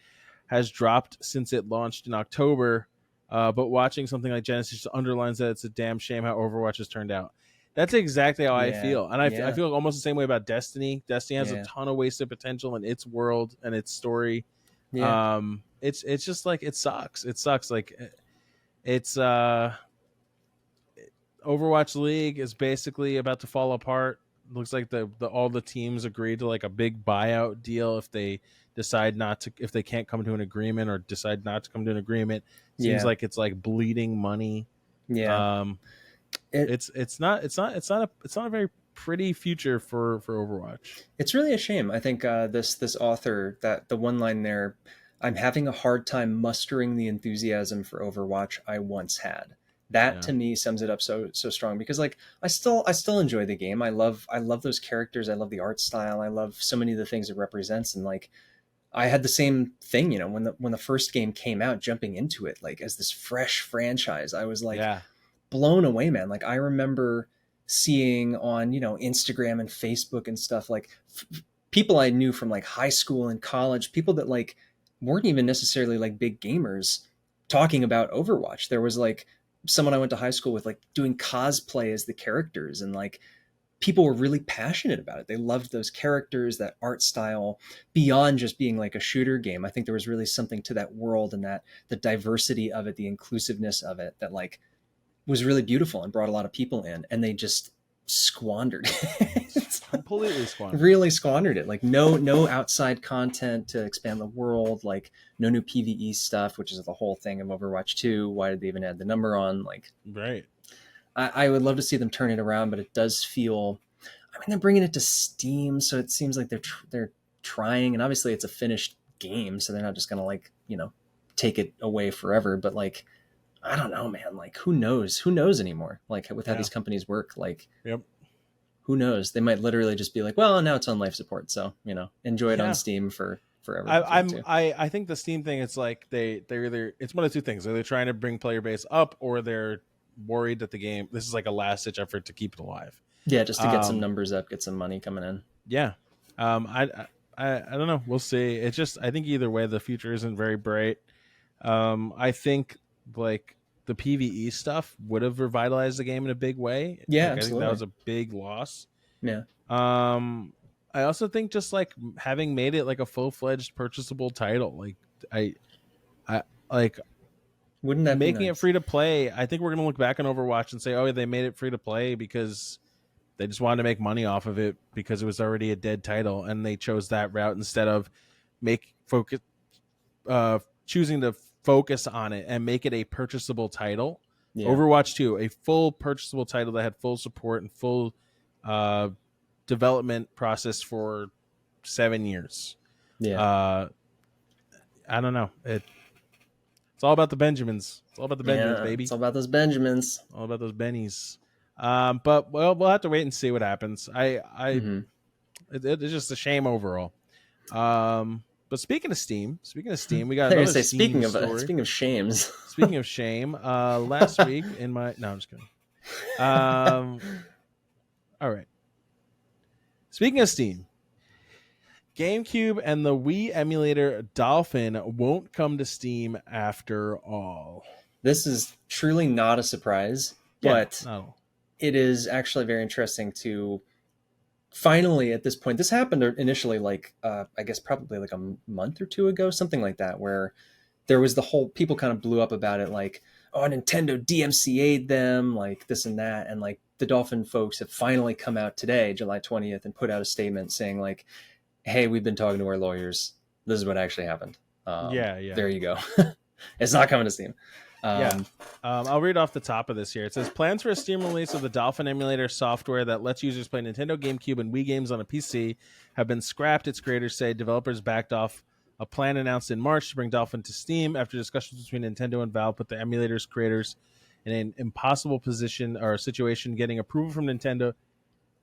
has dropped since it launched in October. But watching something like Genesis underlines that it's a damn shame how Overwatch has turned out. That's exactly how I feel. And I feel almost the same way about Destiny. Destiny has a ton of wasted potential in its world and its story. Yeah. It's just like it sucks. It sucks. Like it's Overwatch League is basically about to fall apart. Looks like the all the teams agreed to like a big buyout deal if they decide not to, if they can't come to an agreement or decide not to come to an agreement. Seems like it's like bleeding money. Yeah. It's not a very pretty future for Overwatch. It's really a shame. I think this author, that the one line there, I'm having a hard time mustering the enthusiasm for Overwatch I once had. That to me sums it up so strong, because like I still enjoy the game. I love those characters. I love the art style. I love so many of the things it represents. And like I had the same thing, you know, when the first game came out, jumping into it like as this fresh franchise, I was like blown away, man. Like I remember seeing on, you know, Instagram and Facebook and stuff, like people I knew from like high school and college, people that like weren't even necessarily like big gamers, talking about Overwatch. There was like someone I went to high school with like doing cosplay as the characters, and like people were really passionate about it. They loved those characters, that art style, beyond just being like a shooter game. I think there was really something to that world, and that the diversity of it, the inclusiveness of it, that like was really beautiful and brought a lot of people in, and they just squandered it. Completely squandered. Really squandered it. Like no outside content to expand the world, like no new PvE stuff, which is the whole thing of Overwatch 2. Why did they even add the number on? Like, right. I would love to see them turn it around, but it does feel, I mean, they're bringing it to Steam, so it seems like they're trying, and obviously it's a finished game, so they're not just going to like, you know, take it away forever, but like, I don't know, man. Like, who knows anymore? Like with how these companies work, like, who knows? They might literally just be like, well, now it's on life support, so, you know, enjoy it on Steam for forever. I think the Steam thing, it's like they're either, it's one of two things. Are they trying to bring player base up, or they're worried that the game, this is like a last ditch effort to keep it alive. Yeah, just to get some numbers up, get some money coming in. Yeah. I don't know. We'll see. It's just, I think either way, the future isn't very bright. I think like the PvE stuff would have revitalized the game in a big way. Yeah, like, I think that was a big loss. Yeah. I also think just like having made it like a full-fledged purchasable title, like I like, wouldn't that making be it nice? free to play. I think we're gonna look back on Overwatch and say, oh, they made it free to play because they just wanted to make money off of it because it was already a dead title, and they chose that route instead of choosing to focus on it and make it a purchasable title. Yeah. Overwatch 2, a full purchasable title that had full support and full development process for 7 years. Yeah. I don't know. It's all about the Benjamins. It's all about the Benjamins, baby. It's all about those Benjamins. All about those Bennies. But well, we'll have to wait and see what happens. It's just a shame overall. But speaking of Steam, we got another speaking story. Speaking of shames. Speaking of shame, last week in my I'm just kidding. All right. Speaking of Steam, GameCube and the Wii emulator Dolphin won't come to Steam after all. This is truly not a surprise, but it is actually very interesting to finally, at this point, this happened initially like, I guess probably like a month or two ago, something like that, where there was the whole, people kind of blew up about it, like, oh, Nintendo DMCA'd them, like this and that. And like the Dolphin folks have finally come out today, July 20th, and put out a statement saying like, hey, we've been talking to our lawyers. This is what actually happened. There you go. It's not coming to Steam. Yeah. I'll read off the top of this here. It says plans for a Steam release of the Dolphin Emulator software that lets users play Nintendo, GameCube, and Wii games on a PC have been scrapped. Its creators say developers backed off a plan announced in March to bring Dolphin to Steam after discussions between Nintendo and Valve put the emulator's creators in an impossible position or situation, getting approval from Nintendo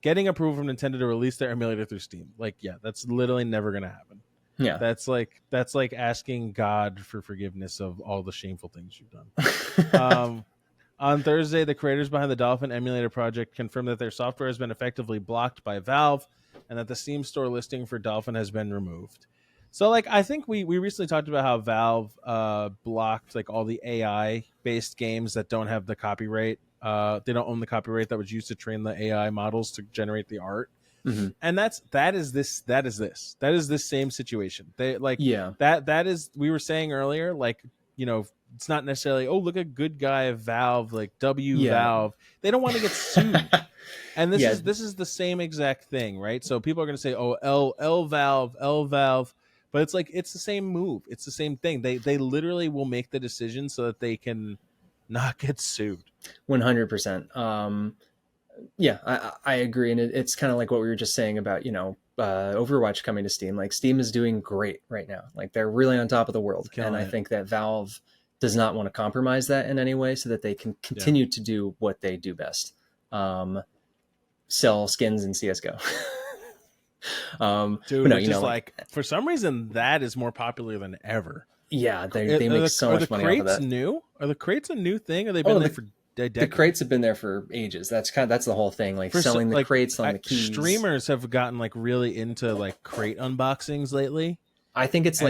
to release their emulator through Steam. Like, yeah, that's literally never going to happen. Yeah. That's like asking God for forgiveness of all the shameful things you've done. On Thursday, the creators behind the Dolphin Emulator project confirmed that their software has been effectively blocked by Valve and that the Steam store listing for Dolphin has been removed. So, like, I think we recently talked about how Valve blocked like all the AI based games that don't have the copyright. They don't own the copyright that was used to train the AI models to generate the art. Mm-hmm. And that is this same situation. They like Yeah. that is, we were saying earlier, like, you know, it's not necessarily, oh, look at good guy Valve, like Valve. They don't want to get sued. And this is the same exact thing, right? So people are going to say, oh, L Valve, but it's like, it's the same move. It's the same thing. They literally will make the decision so that they can not get sued. 100%. Yeah, I agree. And it's kind of like what we were just saying about, you know, Overwatch coming to Steam. Like, Steam is doing great right now. Like, they're really on top of the world. And I think that Valve does not want to compromise that in any way so that they can continue to do what they do best. Sell skins in CSGO. Dude, no, you know, like, for some reason that is more popular than ever. Yeah, they make so much money off of that. Are the crates a new thing? Or they've been there for decades? The crates have been there for ages. That's the whole thing. Like, selling the crates on the keys. Streamers have gotten like really into like crate unboxings lately. I think it's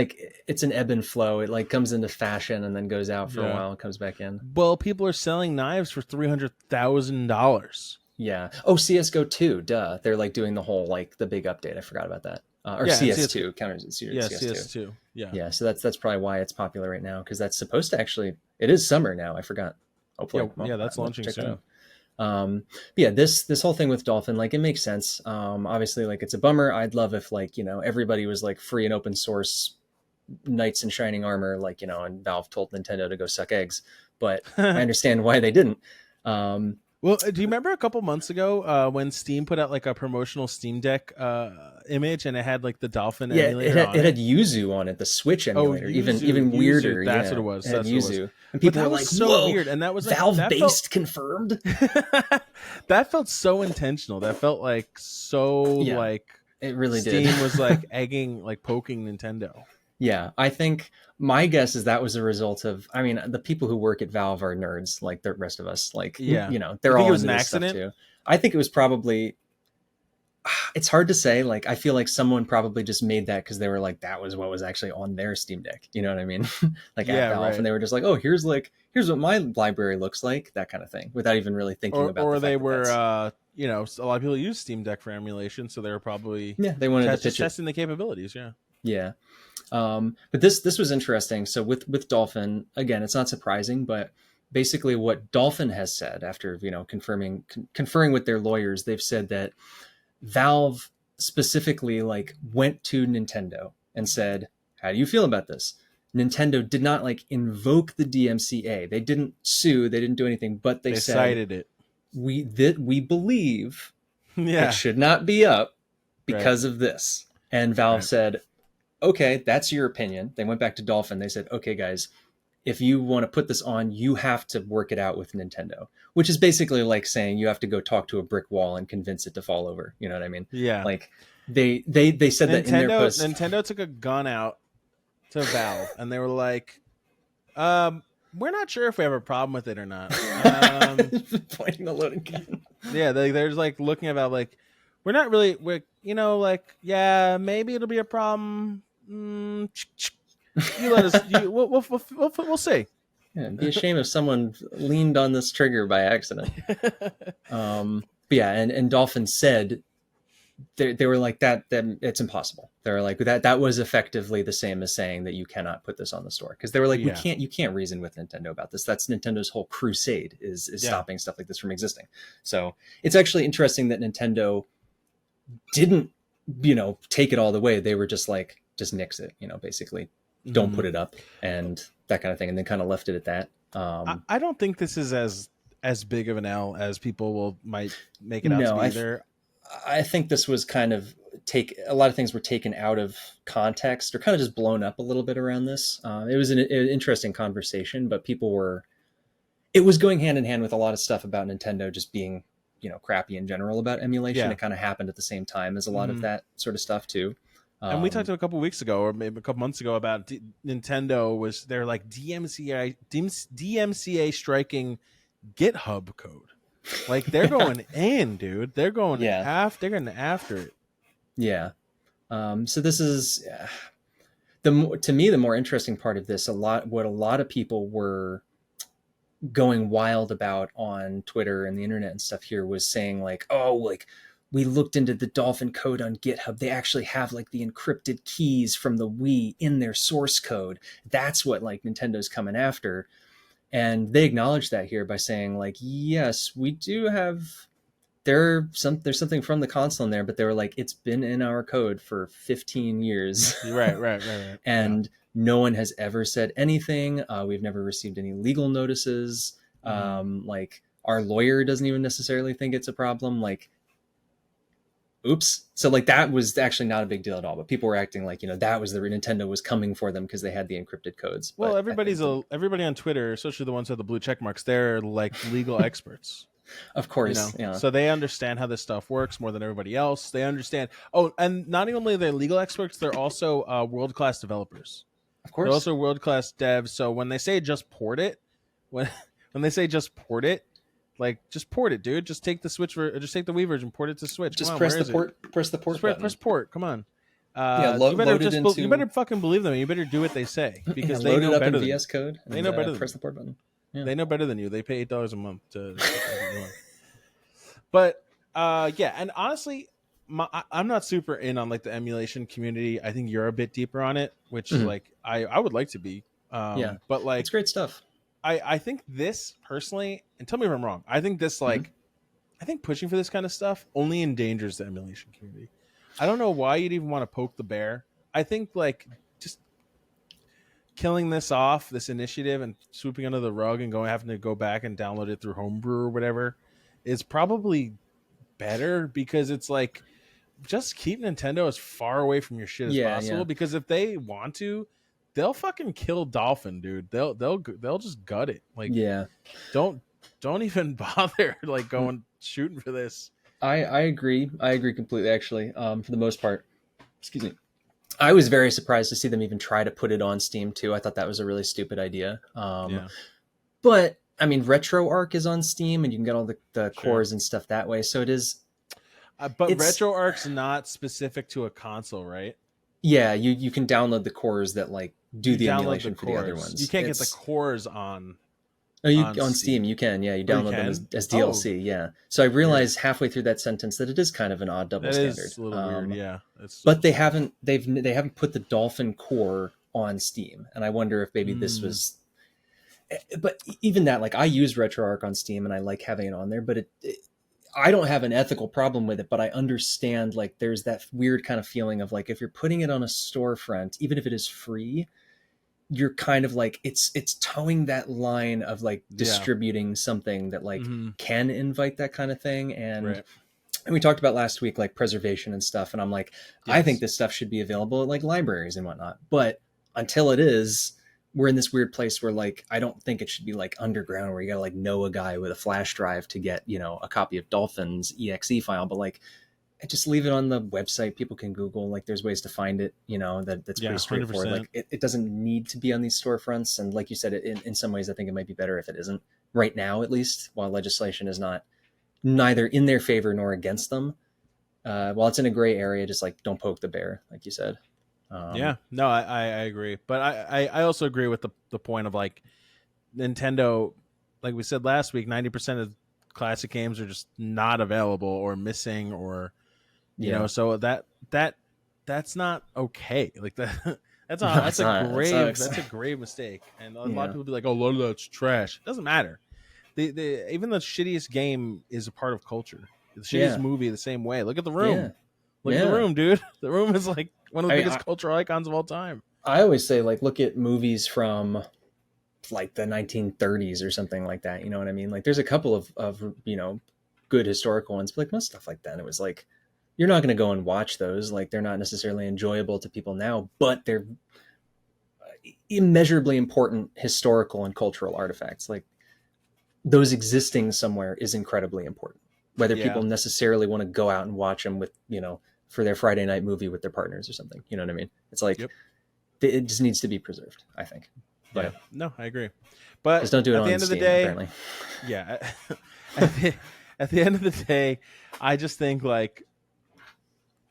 it's an ebb and flow. It like comes into fashion and then goes out for a while and comes back in. Well, people are selling knives for $300,000. Yeah. Oh, CS:GO 2. Duh. They're like doing the whole like the big update. I forgot about that. Or CS2. CS2. Yeah. So that's probably why it's popular right now, because that's supposed to actually. It is summer now. I forgot. Hopefully. That's launching soon. This whole thing with Dolphin, like, it makes sense. Obviously, like, it's a bummer. I'd love if, like, you know, everybody was like free and open source knights in shining armor, like, you know, and Valve told Nintendo to go suck eggs. But I understand why they didn't. Well, do you remember a couple months ago when Steam put out like a promotional Steam Deck image, and it had like the Dolphin emulator? It had Yuzu on it, the Switch emulator, even weirder. That's what it was. That's Yuzu. And people were like, so weird, and that was like, Valve-based confirmed. That felt so intentional. That felt like so like it really Steam did. was like poking Nintendo. Yeah, I think my guess is that was a result of, I mean, the people who work at Valve are nerds like the rest of us. Like, you know, they're all into this stuff too. I think it was probably, it's hard to say. Like, I feel like someone probably just made that because they were like, that was what was actually on their Steam Deck. You know what I mean? Like, at Valve, right. And they were just like, oh, here's what my library looks like, that kind of thing, without even really thinking about. Or they were, you know, a lot of people use Steam Deck for emulation, so they were probably they wanted to testing the capabilities. Yeah. But this was interesting. So with Dolphin, again, it's not surprising, but basically what Dolphin has said after, you know, conferring with their lawyers, they've said that Valve specifically like went to Nintendo and said, how do you feel about this? Nintendo did not like invoke the DMCA. They didn't sue. They didn't do anything, but they said, cited it. We believe it should not be up because of this. And Valve said, okay, that's your opinion. They went back to Dolphin. They said, okay, guys, if you want to put this on, you have to work it out with Nintendo, which is basically like saying you have to go talk to a brick wall and convince it to fall over. You know what I mean? Yeah. Like they said that in their post. Nintendo took a gun out to Valve and they were like, we're not sure if we have a problem with it or not. Pointing the loading gun. Yeah. They're just like looking about like, we're you know, like, yeah, maybe it'll be a problem. You let us. We'll see. Yeah, it'd be a shame if someone leaned on this trigger by accident. But yeah, and Dolphin said they were like that it's impossible. They were like that was effectively the same as saying that you cannot put this on the store, because they were like, you can't reason with Nintendo about this. That's Nintendo's whole crusade is stopping stuff like this from existing. So it's actually interesting that Nintendo didn't, you know, take it all the way. They were just like, just nix it, you know, basically don't put it up and that kind of thing, and then kind of left it at that. I don't think this is as big of an L as people might make it out to No, be either. I think this was kind of a lot of things were taken out of context or kind of just blown up a little bit around this. It was an interesting conversation, but it was going hand in hand with a lot of stuff about Nintendo just being, crappy in general about emulation. Yeah. It kind of happened at the same time as a lot of that sort of stuff too. And we talked a couple weeks ago, or maybe a couple months ago, about Nintendo they're like DMCA striking GitHub code. Like they're going in, dude. They're going after it. Yeah. So this is to me the more interesting part of this. What a lot of people were going wild about on Twitter and the internet and stuff here was saying like, oh, like we looked into the Dolphin code on GitHub. They actually have like the encrypted keys from the Wii in their source code. That's what like Nintendo's coming after. And they acknowledge that here by saying like, yes, we do have, there's something from the console in there, but they were like, it's been in our code for 15 years. Right. And no one has ever said anything. We've never received any legal notices. Like our lawyer doesn't even necessarily think it's a problem. Like, oops. So like that was actually not a big deal at all, but people were acting like, that was Nintendo was coming for them because they had the encrypted codes. Well, everybody on Twitter, especially the ones with the blue check marks, they're like legal experts. Of course. Yeah. So they understand how this stuff works more than everybody else. They understand. Oh, and not only are they legal experts, they're also world-class developers. Of course. They're also world-class devs. So when they say just port it, when they say just port it, like just port it, dude. Just take the Switch just take the Wii version, port it to Switch. Just press the port button. Press port. Come on. You better fucking believe them. You better do what they say because they know better than VS Code. They know better than press the port button. Yeah. They know better than you. They pay $8 a month to. But and honestly, I'm not super in on like the emulation community. I think you're a bit deeper on it, which like I would like to be. But like it's great stuff. I think this personally, and tell me if I'm wrong, I think this I think pushing for this kind of stuff only endangers the emulation community. I don't know why you'd even want to poke the bear. I think like just killing this initiative and swooping under the rug and having to go back and download it through Homebrew or whatever is probably better, because it's like just keep Nintendo as far away from your shit as possible. Because if they want to, they'll fucking kill Dolphin, dude. They'll just gut it. Like don't even bother like going shooting for this. I agree completely, actually. For the most part, excuse me, I was very surprised to see them even try to put it on Steam too. I thought that was a really stupid idea. But I mean, RetroArch is on Steam, and you can get all the cores and stuff that way. So it is. But RetroArch's not specific to a console, right? Yeah, you can download the cores that like do the emulation for the other ones. You can't get the cores on. On Steam you can, you download them as DLC, So I realized halfway through that sentence that it is kind of an odd double standard. Is a little weird, yeah. But they haven't put the Dolphin core on Steam, and I wonder if maybe this was. But even that, like I use RetroArch on Steam, and I like having it on there. But I don't have an ethical problem with it, but I understand like there's that weird kind of feeling of like if you're putting it on a storefront, even if it is free, you're kind of like it's towing that line of like distributing something that like can invite that kind of thing. And we talked about last week like preservation and stuff, and I'm like, I think this stuff should be available at like libraries and whatnot, but until it is, we're in this weird place where like I don't think it should be like underground where you gotta like know a guy with a flash drive to get a copy of Dolphin's exe file, but like just leave it on the website. People can Google, like there's ways to find it, that's pretty straightforward. 100%. Like it doesn't need to be on these storefronts. And like you said, in some ways, I think it might be better if it isn't right now, at least while legislation is neither in their favor nor against them. While it's in a gray area, just like don't poke the bear, like you said. I agree. But I also agree with the point of like Nintendo, like we said last week, 90% of classic games are just not available or missing or, so that's not okay. Like that's a grave mistake. And a lot of people be like, oh, a lot of that's trash. It doesn't matter. Even the shittiest game is a part of culture. The shittiest movie the same way. Look at The Room. Look at The Room, dude. The Room is like one of the biggest cultural icons of all time. I always say like look at movies from like the 1930s or something like that. You know what I mean? Like there's a couple of good historical ones, but like most stuff like that, it was like you're not going to go and watch those. Like they're not necessarily enjoyable to people now, but they're immeasurably important historical and cultural artifacts. Like those existing somewhere is incredibly important. Whether Yeah. people necessarily want to go out and watch them with, for their Friday night movie with their partners or something. You know what I mean? It's like, Yep. it just needs to be preserved, I think. But Yeah. No, I agree. But just don't do it at on the end Steam, of the day, apparently. Yeah. At the end of the day, I just think like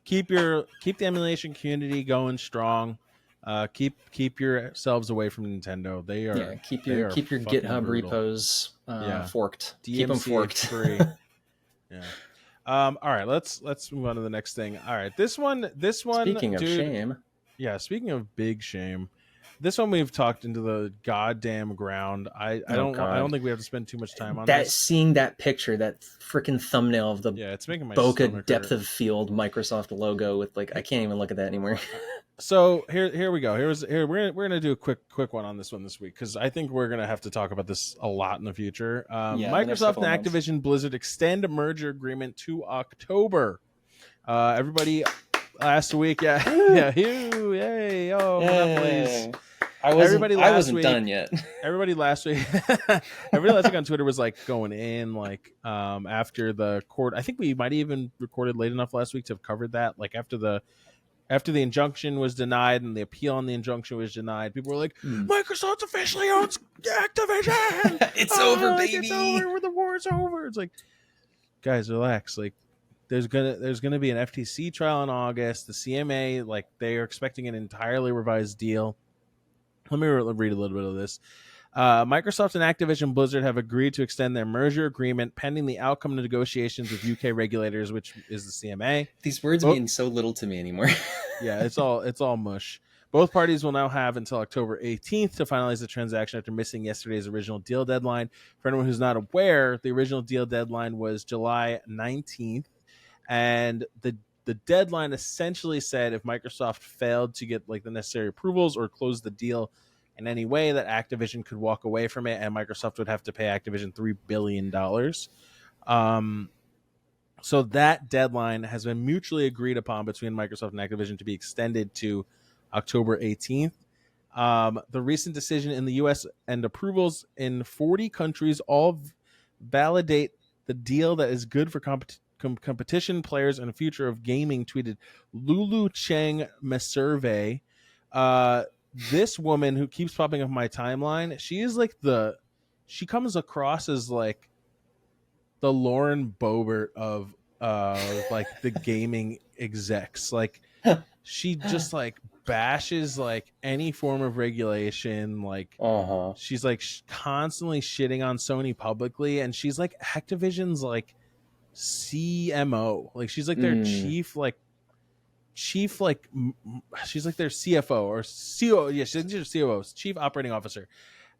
keep the emulation community going strong. Keep yourselves away from Nintendo. They are keep your GitHub brutal. repos forked. Keep them forked. Free. Yeah. All right, let's move on to the next thing. All right, this one. Speaking of dude, shame. Yeah, speaking of big shame, this one we've talked into the goddamn ground. I don't think we have to spend too much time on this. Seeing that picture, that freaking thumbnail of the it's making my bokeh depth of field Microsoft logo with like I can't even look at that anymore. So here we go. We're gonna do a quick one on this one this week because I think we're gonna have to talk about this a lot in the future. Microsoft and Activision Blizzard extend a merger agreement to October. Everybody last week, yay, monopolies. I wasn't done yet. Everybody last week on Twitter was like going in like after the court. I think we might have even recorded late enough last week to have covered that. Like after the injunction was denied and the appeal on the injunction was denied, people were like, Microsoft officially owns Activision. It's over, baby. It's over. The war's over. It's like, guys, relax. Like, there's gonna be an FTC trial in August. The CMA, like, they are expecting an entirely revised deal. Let me read a little bit of this. Microsoft and Activision Blizzard have agreed to extend their merger agreement pending the outcome of negotiations with UK regulators, which is the CMA. These words mean so little to me anymore. Yeah, it's all mush. Both parties will now have until October 18th to finalize the transaction after missing yesterday's original deal deadline. For anyone who's not aware, the original deal deadline was July 19th, and the deadline essentially said if Microsoft failed to get like the necessary approvals or close the deal in any way, that Activision could walk away from it and Microsoft would have to pay Activision $3 billion. So that deadline has been mutually agreed upon between Microsoft and Activision to be extended to October 18th. The recent decision in the U.S. and approvals in 40 countries all validate the deal that is good for competition, players, and the future of gaming, tweeted Lulu Cheng Meserve. This woman who keeps popping up my timeline, she is like she comes across as like the Lauren Boebert of like the gaming execs. Like she just like bashes like any form of regulation. Like she's like constantly shitting on Sony publicly, and she's like Activision's like CMO. Like she's like their chief she's like their CFO or CO. Yeah, she's their COO, chief operating officer.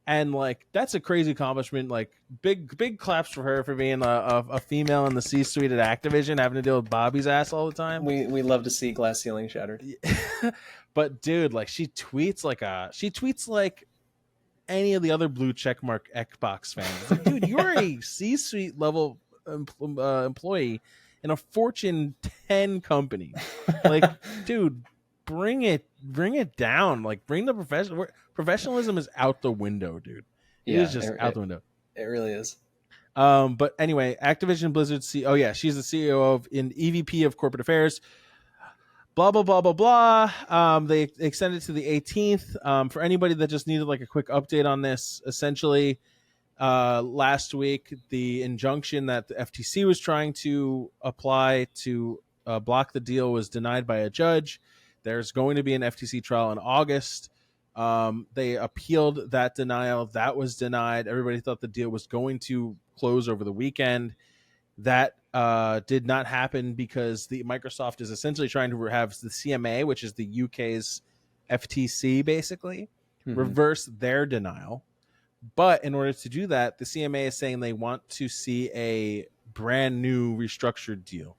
And like that's a crazy accomplishment. Like big claps for her for being a female in the C-suite at Activision, having to deal with Bobby's ass all the time. We love to see glass ceiling shattered. But dude, like she tweets like any of the other blue checkmark Xbox fans. Like, dude, you're a C-suite level employee in a Fortune 10 company. Like, dude, bring it down. Like, bring the professionalism is out the window, dude. It is just out the window. It really is. But anyway, Activision Blizzard she's the CEO of in EVP of corporate affairs. Blah blah blah blah blah. They extended to the 18th. For anybody that just needed like a quick update on this, essentially, last week the injunction that the FTC was trying to apply to block the deal was denied by a judge. There's going to be an FTC trial in August. They appealed that denial. That was denied. Everybody thought the deal was going to close over the weekend. That did not happen because the Microsoft is essentially trying to have the CMA, which is the UK's FTC, basically reverse their denial. But in order to do that, the CMA is saying they want to see a brand new restructured deal.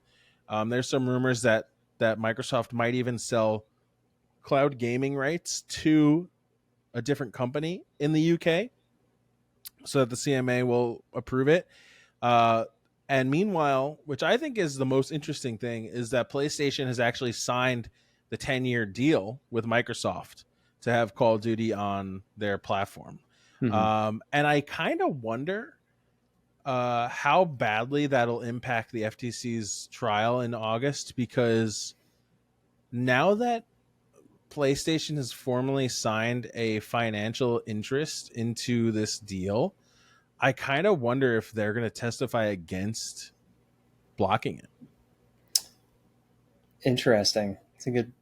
There's some rumors that Microsoft might even sell cloud gaming rights to a different company in the UK. so that the CMA will approve it. And meanwhile, which I think is the most interesting thing, is that PlayStation has actually signed the 10-year deal with Microsoft to have Call of Duty on their platform. And I kind of wonder how badly that'll impact the FTC's trial in August, because now that PlayStation has formally signed a financial interest into this deal, I kind of wonder if they're going to testify against blocking it. Interesting.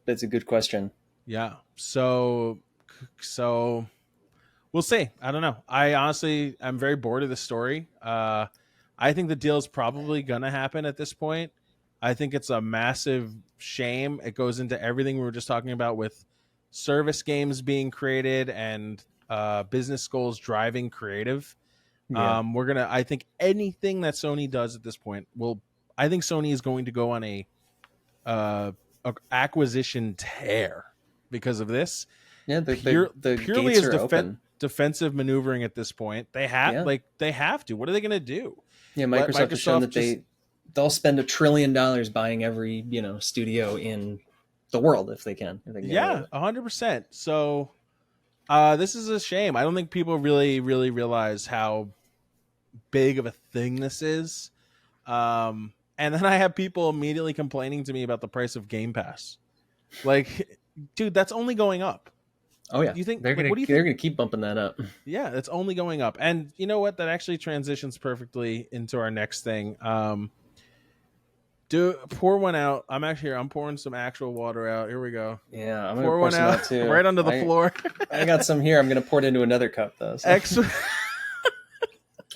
That's a good question. Yeah. So we'll see. I don't know. I'm very bored of the story. I think the deal is probably going to happen at this point. I think it's a massive shame. It goes into everything we were just talking about with service games being created and business goals driving creative. Yeah. I think anything that Sony does at this point I think Sony is going to go on a acquisition tear because of this. Yeah, the purely gates as are open. defensive maneuvering at this point. They have to. What are they going to do? Yeah, Microsoft has shown that they'll spend $1 trillion buying every studio in the world if they can. Yeah, 100%. So this is a shame. I don't think people really realize how big of a thing this is. And then I have people immediately complaining to me about the price of Game Pass. Like, dude, that's only going up. Oh yeah, you think they're gonna keep bumping that up? Yeah, it's only going up. And you know what? That actually transitions perfectly into our next thing. Pour one out. I'm pouring some actual water out. Here we go. Yeah, I'm gonna pour one out too, right onto the floor. I got some here. I'm gonna pour it into another cup though. So.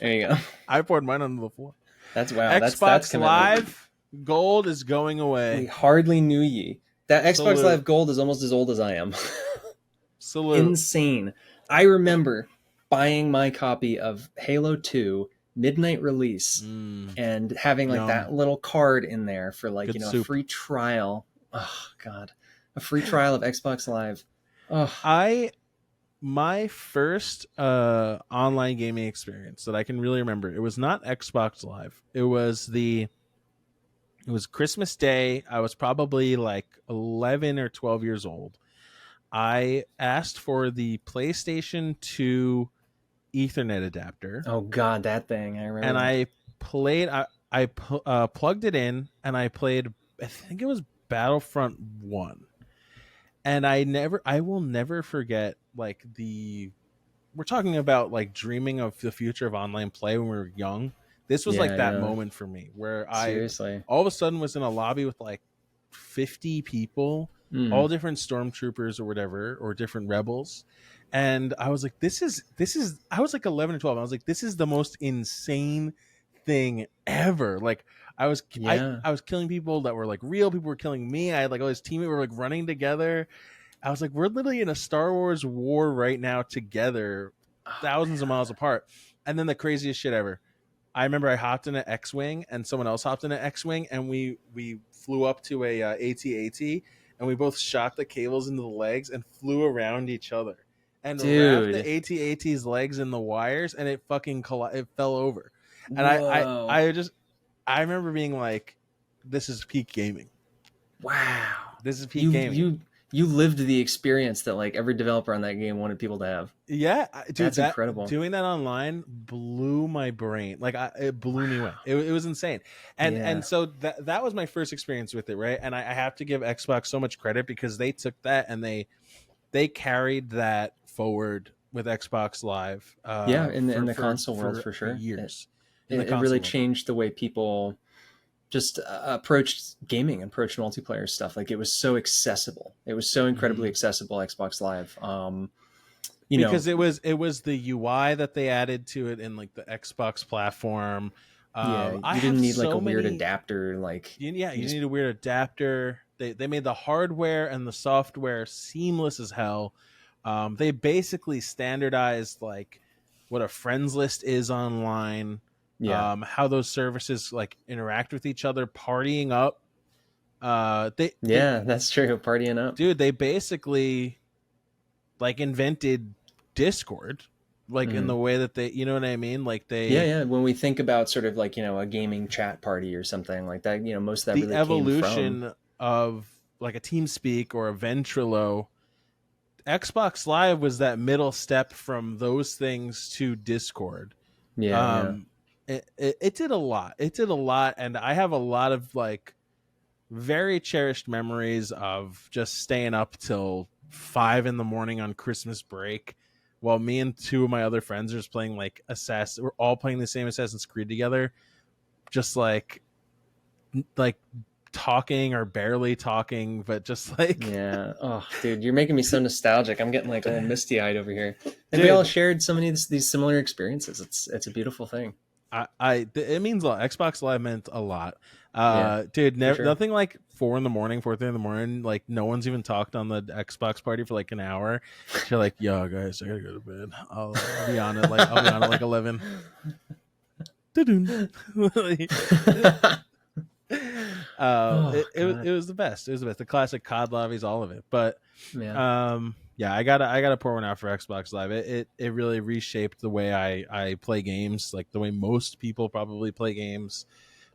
There you go. I poured mine onto the floor. That's wow. Xbox Live Gold is going away. We hardly knew ye. That Xbox Live Gold is almost as old as I am. Salute. Insane. I remember buying my copy of Halo 2 midnight release and having that little card in there for a free trial. Oh god. A free trial of Xbox Live. Oh. My first online gaming experience that I can really remember, it was not Xbox Live. It was Christmas Day. I was probably 11 or 12 years old. I asked for the PlayStation 2 Ethernet adapter. Oh god, that thing! I remember. And I played. I plugged it in, and I played. I think it was Battlefront 1. And I will never forget we're talking about Dreaming of the future of online play when we were young. This was that moment for me where Seriously. I all of a sudden was in a lobby with 50 people, all different stormtroopers or whatever, or different rebels. And I was like, this is, I was 11 or 12. I was like, this is the most insane thing ever. I was killing people that were real. People were killing me. I had all these teammates were running together. I was like, we're literally in a Star Wars war right now together, thousands of miles apart. And then the craziest shit ever. I remember I hopped in an X-Wing and someone else hopped in an X-Wing, and we flew up to a AT-AT, and we both shot the cables into the legs and flew around each other and wrapped the AT-AT's legs in the wires, and it fucking it fell over. And I remember being like, this is peak gaming. Wow. This is peak gaming. You lived the experience that every developer on that game wanted people to have. Yeah, dude, that's incredible. Doing that online blew my brain. It blew me away. It was insane. And so that was my first experience with it, right? And I have to give Xbox so much credit because they took that and they carried that forward with Xbox Live. In the console world for sure. Years. It really changed the way people just approached gaming, approached multiplayer stuff. It was so accessible. It was so incredibly accessible, Xbox Live. Because it was the UI that they added to it in the Xbox platform. You didn't need a weird adapter. You need a weird adapter. They made the hardware and the software seamless as hell. They basically standardized what a friends list is online. How those services interact with each other, partying up. That's true. Partying up, dude. They basically invented Discord like in the Mhm. way that they, you know what I mean? Like Yeah, they, yeah. When we think about sort of like, a gaming chat party or something like that, most of that the really came from. evolution of like a TeamSpeak or a Ventrilo, Xbox Live was that middle step from those things to Discord. Yeah, yeah. Um, it did a lot. It did a lot, and I have a lot of like very cherished memories of just staying up till 5 in the morning on Christmas break, while me and two of my other friends are just playing like We're all playing the same Assassin's Creed together, just like talking or barely talking, but just like, Yeah. Oh, dude, you're making me so nostalgic. I'm getting like all misty-eyed over here. And we all dude. shared so many of these similar experiences. It's a beautiful thing. It means a lot. Xbox Live meant a lot. Yeah, Dude, for sure. nothing like 4 in the morning, 4:30 in the morning. Like no one's even talked on the Xbox party for like an hour. So you're like, yo, guys, I gotta go to bed. I'll be on it. Like I'll be on at like 11. Oh It God. was the best. It was the best. The classic COD lobbies, all of it. But Yeah. yeah, I gotta pour one out for Xbox Live. It really reshaped the way I play games, like the way most people probably play games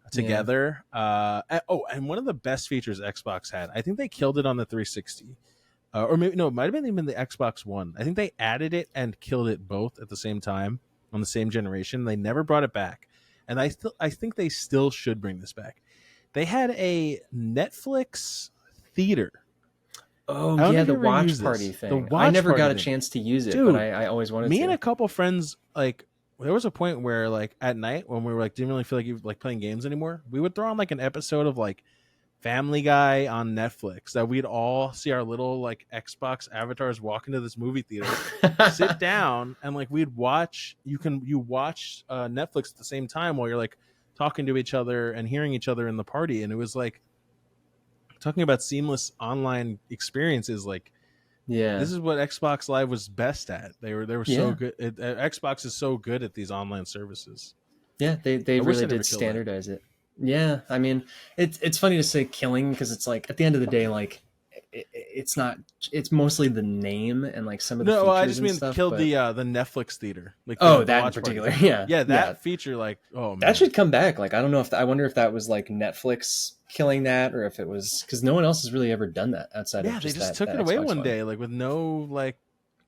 Yeah. together. And one of the best features Xbox had, I think they killed it on the 360. Or maybe no, it might have been even the Xbox One. I think they added it and killed it both at the same time on the same generation. They never brought it back, and I think they still should bring this back. They had a Netflix theater. Oh I don't know yeah, if you the ever watch used party this. The thing. I watch never party got a thing, chance to use it, but dude. I always wanted Me and to. a couple friends, like there was a point where like at night when we were like didn't really feel like playing games anymore, we would throw on like an episode of like Family Guy on Netflix, that we'd all see our little like Xbox avatars walk into this movie theater, sit down, and like we'd watch. You watch Netflix at the same time while you're like talking to each other and hearing each other in the party, and it was like talking about seamless online experiences. Like Yeah. this is what Xbox Live was best at. They were so Yeah. good. Xbox is so good at these online services. Yeah, they I wish really they never did killed it. standardize it. Yeah, I mean, it's funny to say killing because it's like at the end of the day, like it's not. It's mostly the name and like some of the No, well, I features just and mean stuff. killed But the Netflix theater, like oh, the that in watch party particular, thing. yeah, Yeah, yeah, that feature, like, oh that man, should come back. Like I don't know if I wonder if that was like Netflix killing that or if it was because no one else has really ever done that outside of yeah, they just just that took that it away Xbox one One. day, like with no like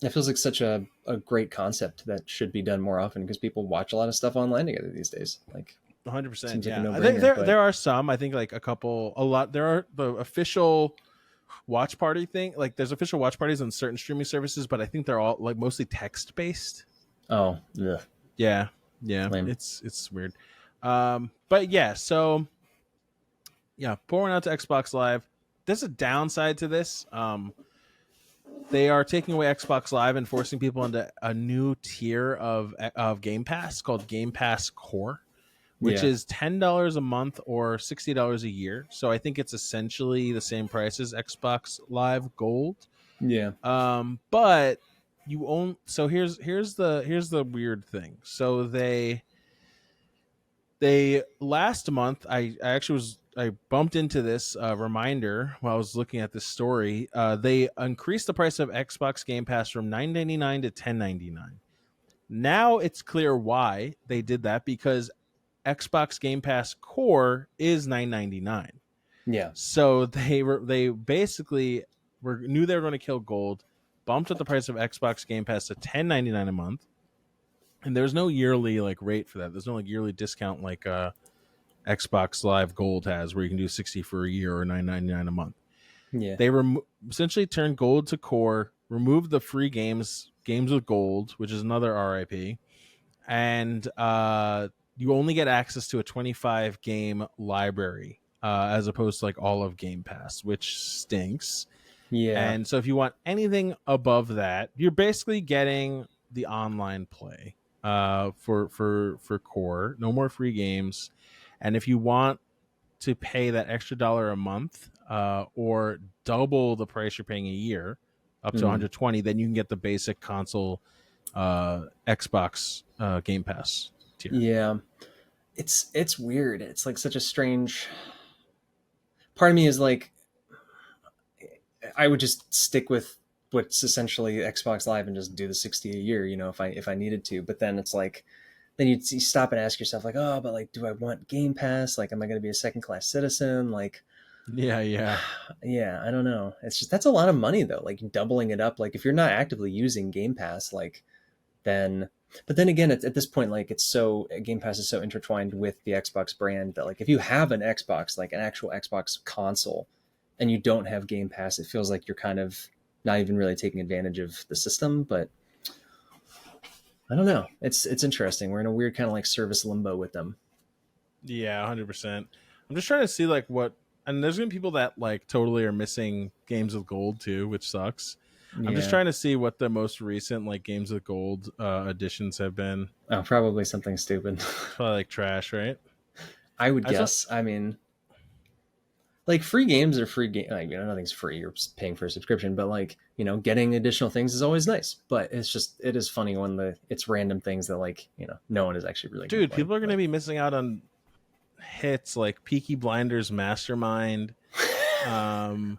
It feels like such a great concept that should be done more often because people watch a lot of stuff online together these days. Like 100%. seems like a Yeah, no I think brainer, but there are some. I think like a lot. There are the official watch party thing. Like there's official watch parties on certain streaming services, but I think they're all like mostly text based. oh, ugh, Yeah, yeah, lame. it's weird. But yeah, so yeah, pouring out to Xbox Live. There's a downside to this. They are taking away Xbox Live and forcing people into a new tier of Game Pass called Game Pass Core, which Yeah. is $10 a month or $60 a year. So I think it's essentially the same price as Xbox Live Gold. Yeah. But you own. So here's the weird thing. So they last month I actually was I bumped into this reminder while I was looking at this story. They increased the price of Xbox Game Pass from $9.99 to $10.99. Now it's clear why they did that, because Xbox Game Pass Core is $9.99. Yeah. So they basically knew they were going to kill gold, bumped up the price of Xbox Game Pass to $10.99 a month, and there's no yearly like rate for that. There's no like yearly discount like Xbox Live Gold has, where you can do 60 for a year or $9.99 a month. Yeah. They essentially turned gold to core, removed the free games with gold, which is another RIP, and you only get access to a 25 game library as opposed to like all of Game Pass, which stinks. Yeah. And so if you want anything above that, you're basically getting the online play for core. No more free games. And if you want to pay that extra dollar a month or double the price you're paying a year, up to Mm. 120, then you can get the basic console Xbox Game Pass tier. Yeah. It's weird. It's like such a strange part of me is like I would just stick with what's essentially Xbox Live and just do the 60 a year, if I needed to. But then it's like, then you stop and ask yourself like, oh, but like, do I want Game Pass? Like, am I going to be a second class citizen? Like, Yeah. yeah, I don't know. It's just, that's a lot of money though. Like doubling it up. Like if you're not actively using Game Pass, like then, but then again, at this point, like Game Pass is so intertwined with the Xbox brand that like, if you have an Xbox, like an actual Xbox console, and you don't have Game Pass, it feels like you're kind of not even really taking advantage of the system. But I don't know. It's interesting. We're in a weird kind of like service limbo with them. Yeah, 100%. I'm just trying to see like what, and there's gonna be people that like totally are missing Games with Gold too, which sucks. Yeah. I'm just trying to see what the most recent like Games with Gold additions have been. Oh, probably something stupid. Probably like trash, right? I would guess. I mean, like free games are free game. Like, nothing's free. You're paying for a subscription, but like, getting additional things is always nice. But it is funny when it's random things that like, no one is actually really. Dude, people are going to be missing out on hits like Peaky Blinders Mastermind, For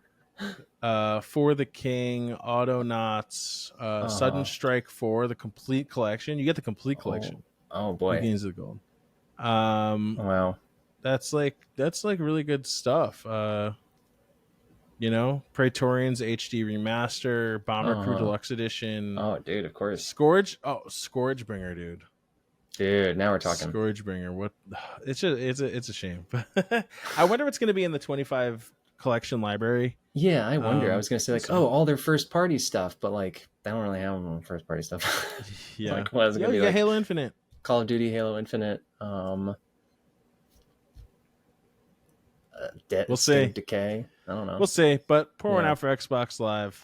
the King, Autonauts, Sudden Strike 4, the complete collection. You get the complete collection. Oh boy. Games of Gold. Wow. That's like really good stuff. Praetorians HD Remaster, Bomber Crew Deluxe Edition. Oh, dude, of course. Scourgebringer, dude. Dude, now we're talking. Scourgebringer. What? It's a shame. I wonder what's going to be in the 25 collection library. Yeah, I wonder. I was going to say like, all their first party stuff, but like they don't really have first party stuff. Yeah. Like, what is it going to be? Like Halo Infinite, Call of Duty, Halo Infinite. We'll see. Decay. I don't know. We'll see. But pour one out for Xbox Live.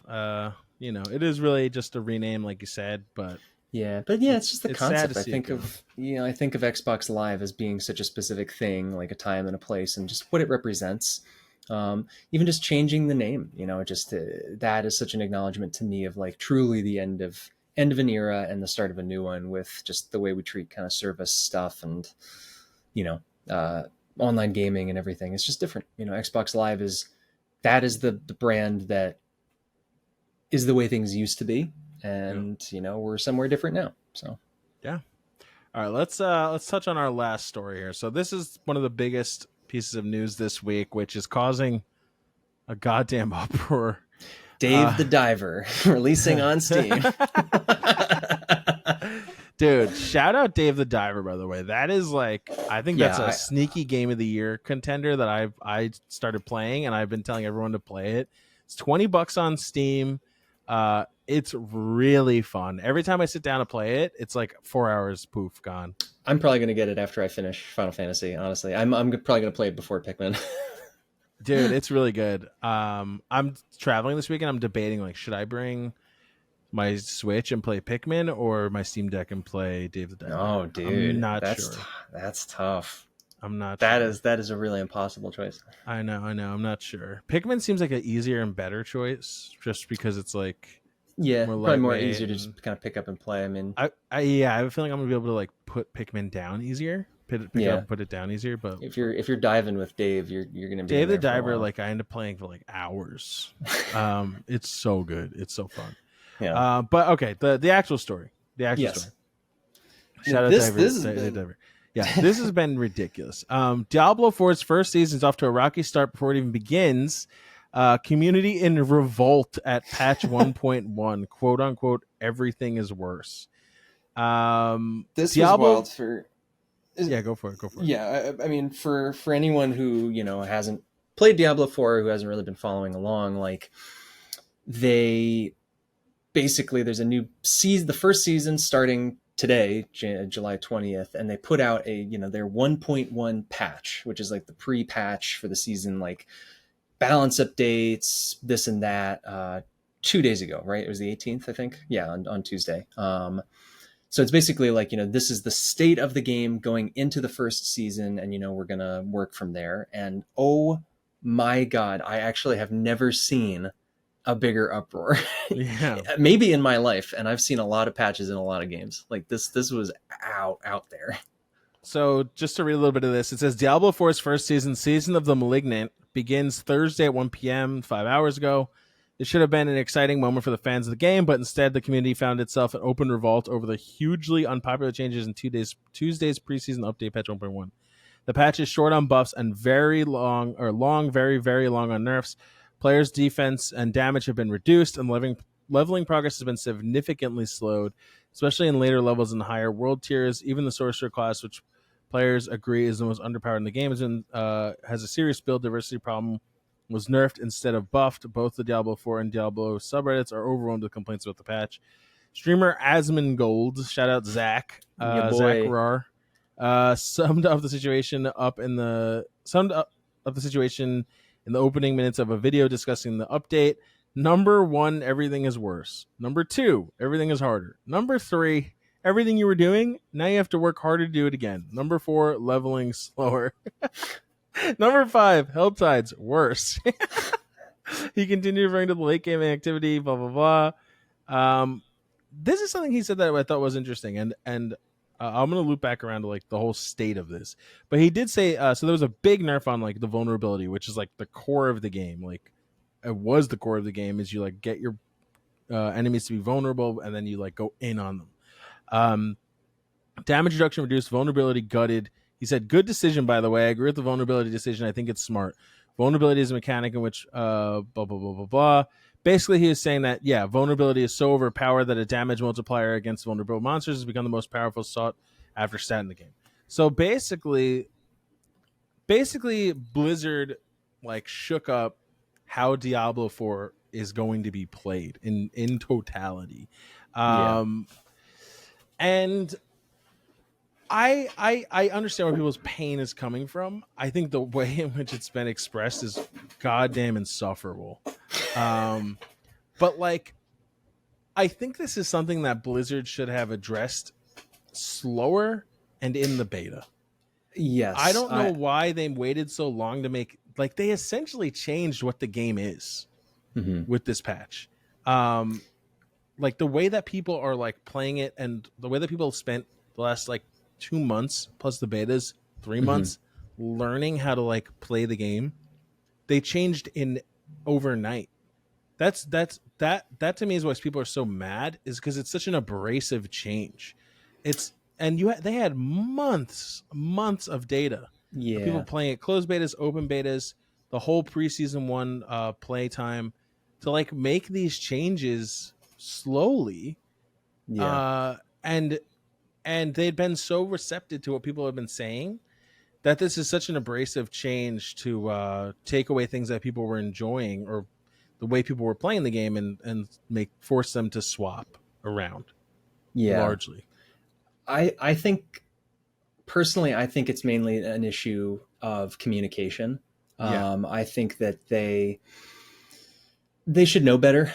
It is really just a rename, like you said, but. Yeah, it's just the concept. I think of Xbox Live as being such a specific thing, like a time and a place, and just what it represents. Even just changing the name, that is such an acknowledgement to me of like truly the end of an era and the start of a new one, with just the way we treat kind of service stuff and online gaming and everything. It's just different. Xbox Live is the brand that is the way things used to be. And we're somewhere different now. So yeah. All right, let's touch on our last story here. So this is one of the biggest pieces of news this week, which is causing a goddamn uproar. Dave the Diver releasing on Steam. Dude, shout out Dave the Diver, by the way. That is like, I think that's a sneaky game of the year contender that I started playing, and I've been telling everyone to play it. It's $20 on Steam. It's really fun. Every time I sit down to play it, it's like 4 hours, poof, gone. I'm probably going to get it after I finish Final Fantasy, honestly. I'm probably going to play it before Pikmin. Dude, it's really good. I'm traveling this weekend. I'm debating, like, should I bring my Switch and play Pikmin or my Steam Deck and play Dave the Diver? Oh, dude. I'm not sure. That's tough. I'm not sure. That is a really impossible choice. I know. I'm not sure. Pikmin seems like an easier and better choice just because it's like... Yeah, probably more easier to just kind of pick up and play. I mean, I have a feeling I'm gonna be able to like put Pikmin down easier, put it down easier. But if you're diving with Dave, you're gonna be Dave the Diver. Like I end up playing for like hours. It's so good. It's so fun. Yeah. But okay, the actual story. Shout out Diver. Yeah, this has been ridiculous. Diablo 4's first season is off to a rocky start before it even begins. Community in revolt at patch 1.1, quote unquote, everything is worse. This Diablo, was wild for... Yeah, go for it. Yeah, I mean, for anyone who, hasn't played Diablo 4, who hasn't really been following along, like, there's a new season, the first season starting today, July 20th, and they put out their 1.1 patch, which is like the pre-patch for the season, like, balance updates, this and that, 2 days ago, right? It was the 18th, I think. Yeah, on Tuesday. So it's basically like, this is the state of the game going into the first season, and, we're going to work from there. And oh my God, I actually have never seen a bigger uproar. Yeah. Maybe in my life. And I've seen a lot of patches in a lot of games. Like this was out there. So just to read a little bit of this, it says Diablo 4's first season, Season of the Malignant, begins Thursday at 1 p.m. 5 hours ago. It should have been an exciting moment for the fans of the game, but instead the community found itself in open revolt over the hugely unpopular changes in Tuesday's preseason update patch 1.1. The patch is short on buffs and very long, very, very long on nerfs. Players' defense and damage have been reduced, and leveling progress has been significantly slowed, especially in later levels and higher world tiers. Even the sorcerer class, which players agree is the most underpowered in the game, has a serious build diversity problem, was nerfed instead of buffed. Both the Diablo 4 and Diablo subreddits are overwhelmed with complaints about the patch. Streamer Asmongold, shout out Zach, Yeah, Zach boy. Rar, summed up the situation in the opening minutes of a video discussing the update. Number 1, everything is worse. Number 2, everything is harder. Number 3, everything you were doing, now you have to work harder to do it again. Number 4, leveling slower. Number 5, Hell Tides, worse. He continued referring to the late game activity, blah, blah, blah. This is something he said that I thought was interesting, and I'm going to loop back around to like the whole state of this. But he did say, so there was a big nerf on like the vulnerability, which is like the core of the game. Like it was the core of the game, is you like get your enemies to be vulnerable, and then you like go in on them. Damage reduction reduced, vulnerability gutted. He said, good decision, by the way. I agree with the vulnerability decision. I think it's smart. Vulnerability is a mechanic in which blah, blah, blah, blah, blah. Basically, he is saying that, yeah, vulnerability is so overpowered that a damage multiplier against vulnerable monsters has become the most powerful sought after stat in the game. So basically, Blizzard like shook up how Diablo 4 is going to be played in totality. And I understand where people's pain is coming from. I think the way in which it's been expressed is goddamn insufferable. But like, I think this is something that Blizzard should have addressed slower and in the beta. Yes. I don't know why they waited so long to make, like, they essentially changed what the game is with this patch. Like the way that people are like playing it, and the way that people spent the last like 2 months plus the betas, 3 months learning how to like play the game, they changed in overnight. That to me is why people are so mad, is because it's such an abrasive change. They had months of data. Yeah. People playing it, closed betas, open betas, the whole preseason 1 play time, to like make these changes slowly. Yeah. And they'd been so receptive to what people have been saying that this is such an abrasive change to take away things that people were enjoying, or the way people were playing the game, and force them to swap around. Yeah. Largely. I think personally, I think it's mainly an issue of communication. I think that they should know better.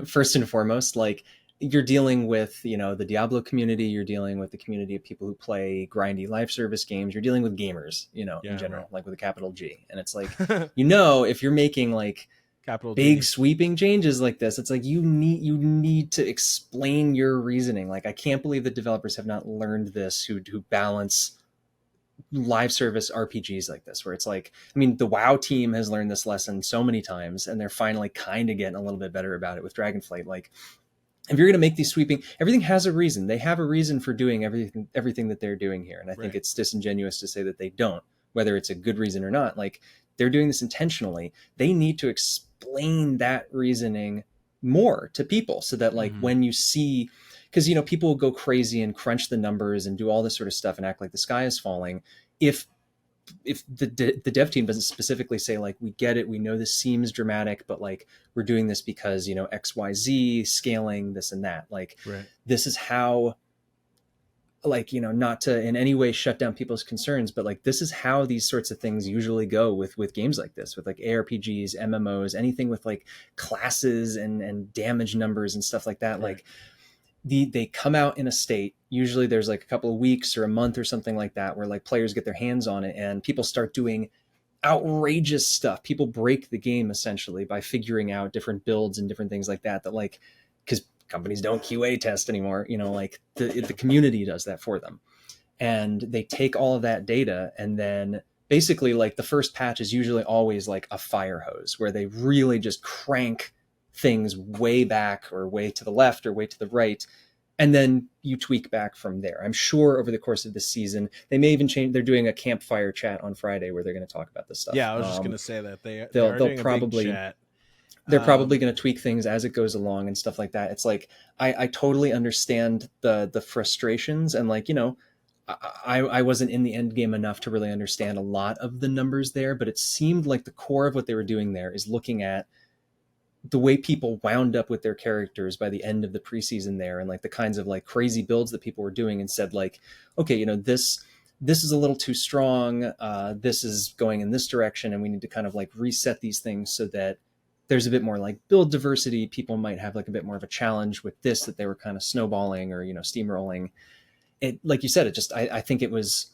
First and foremost, like, you're dealing with, the Diablo community, you're dealing with the community of people who play grindy live service games, you're dealing with gamers, in general, right. Like with a capital G. And it's like, if you're making like capital big G. Sweeping changes like this, it's like you need to explain your reasoning. Like, I can't believe that developers have not learned this, who balance live service RPGs like this, where it's like, I mean, the WoW team has learned this lesson so many times, and they're finally kind of getting a little bit better about it with Dragonflight. Like, if you're going to make these sweeping, everything has a reason. They have a reason for doing everything that they're doing here. And I think it's disingenuous to say that they don't, whether it's a good reason or not. Like, they're doing this intentionally. They need to explain that reasoning more to people, so that like when you see, because people will go crazy and crunch the numbers and do all this sort of stuff and act like the sky is falling. If the dev team doesn't specifically say, like, we get it, we know this seems dramatic, but like, we're doing this because XYZ scaling this and that, like, this is how, like, not to in any way shut down people's concerns, but like, this is how these sorts of things usually go with games like this, with like ARPGs, MMOs, anything with like classes and damage numbers and stuff like that. Like, they come out in a state, usually there's like a couple of weeks or a month or something like that, where like players get their hands on it and people start doing outrageous stuff. People break the game essentially by figuring out different builds and different things like that, like, because companies don't QA test anymore, like the community does that for them. And they take all of that data, and then basically, like, the first patch is usually always like a fire hose, where they really just crank things way back or way to the left or way to the right, and then you tweak back from there. I'm sure over the course of this season, they may even change. They're doing a campfire chat on Friday where they're going to talk about this stuff. Yeah, I was just gonna say that they are They'll doing probably a big chat. they're probably going to tweak things as it goes along and stuff like that. It's like I totally understand the frustrations, and like, you know, I wasn't in the end game enough to really understand a lot of the numbers there, but it seemed like the core of what they were doing there is looking at the way people wound up with their characters by the end of the preseason there, and like the kinds of like crazy builds that people were doing, and said like, okay, you know, this is a little too strong. This is going in this direction, and we need to kind of like reset these things so that there's a bit more like build diversity. People might have like a bit more of a challenge with this that they were kind of snowballing or, you know, steamrolling. It, like you said, it just, I think it's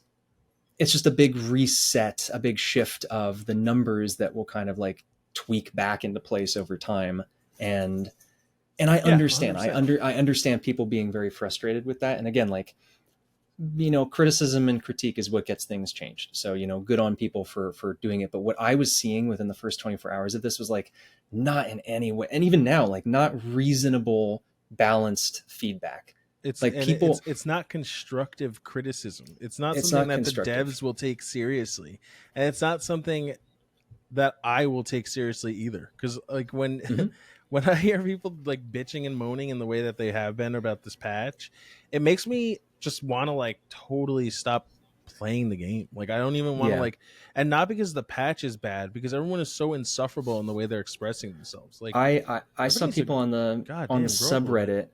just a big reset, a big shift of the numbers that will kind of like tweak back into place over time. And I understand, 100%. I understand people being very frustrated with that. And again, like, you know, criticism and critique is what gets things changed. So, you know, good on people for doing it. But what I was seeing within the first 24 hours of this was like not in any way, and even now, like not reasonable, balanced feedback. It's like people, it's not constructive criticism. It's not it's something not that the devs will take seriously, and it's not something that I will take seriously either. Because like when when I hear people like bitching and moaning in the way that they have been about this patch, it makes me just want to like totally stop playing the game. Like I don't even want to like, and not because the patch is bad, because everyone is so insufferable in the way they're expressing themselves. Like I saw people on the subreddit,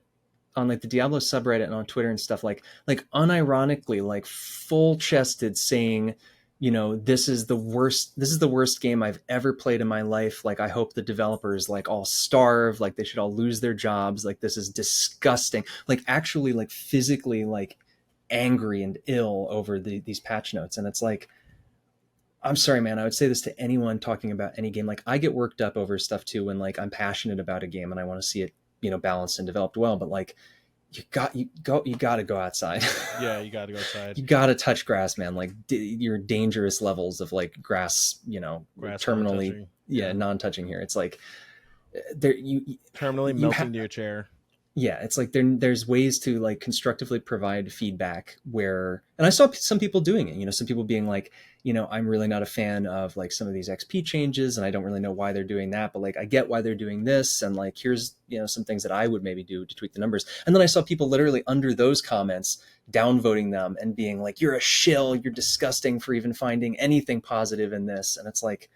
on like the Diablo subreddit and on Twitter and stuff, like unironically, like full chested saying, you know, this is the worst game I've ever played in my life. Like, I hope the developers like all starve, like they should all lose their jobs. Like, this is disgusting. Like actually like physically like angry and ill over these patch notes. And it's like, I'm sorry, man. I would say this to anyone talking about any game. Like, I get worked up over stuff too when like I'm passionate about a game and I want to see it, you know, balanced and developed well. But like, you got to go outside. Yeah, you got to go outside. You got to touch grass, man. Like your dangerous levels of like grass, you know, grass terminally, non-touching here. It's like there terminally melting to your chair. Yeah, it's like there's ways to like constructively provide feedback where, and I saw some people doing it, you know, some people being like, you know, I'm really not a fan of like some of these XP changes and I don't really know why they're doing that, but like I get why they're doing this, and like here's, you know, some things that I would maybe do to tweak the numbers. And then I saw people literally under those comments downvoting them and being like, you're a shill, you're disgusting for even finding anything positive in this. And it's like,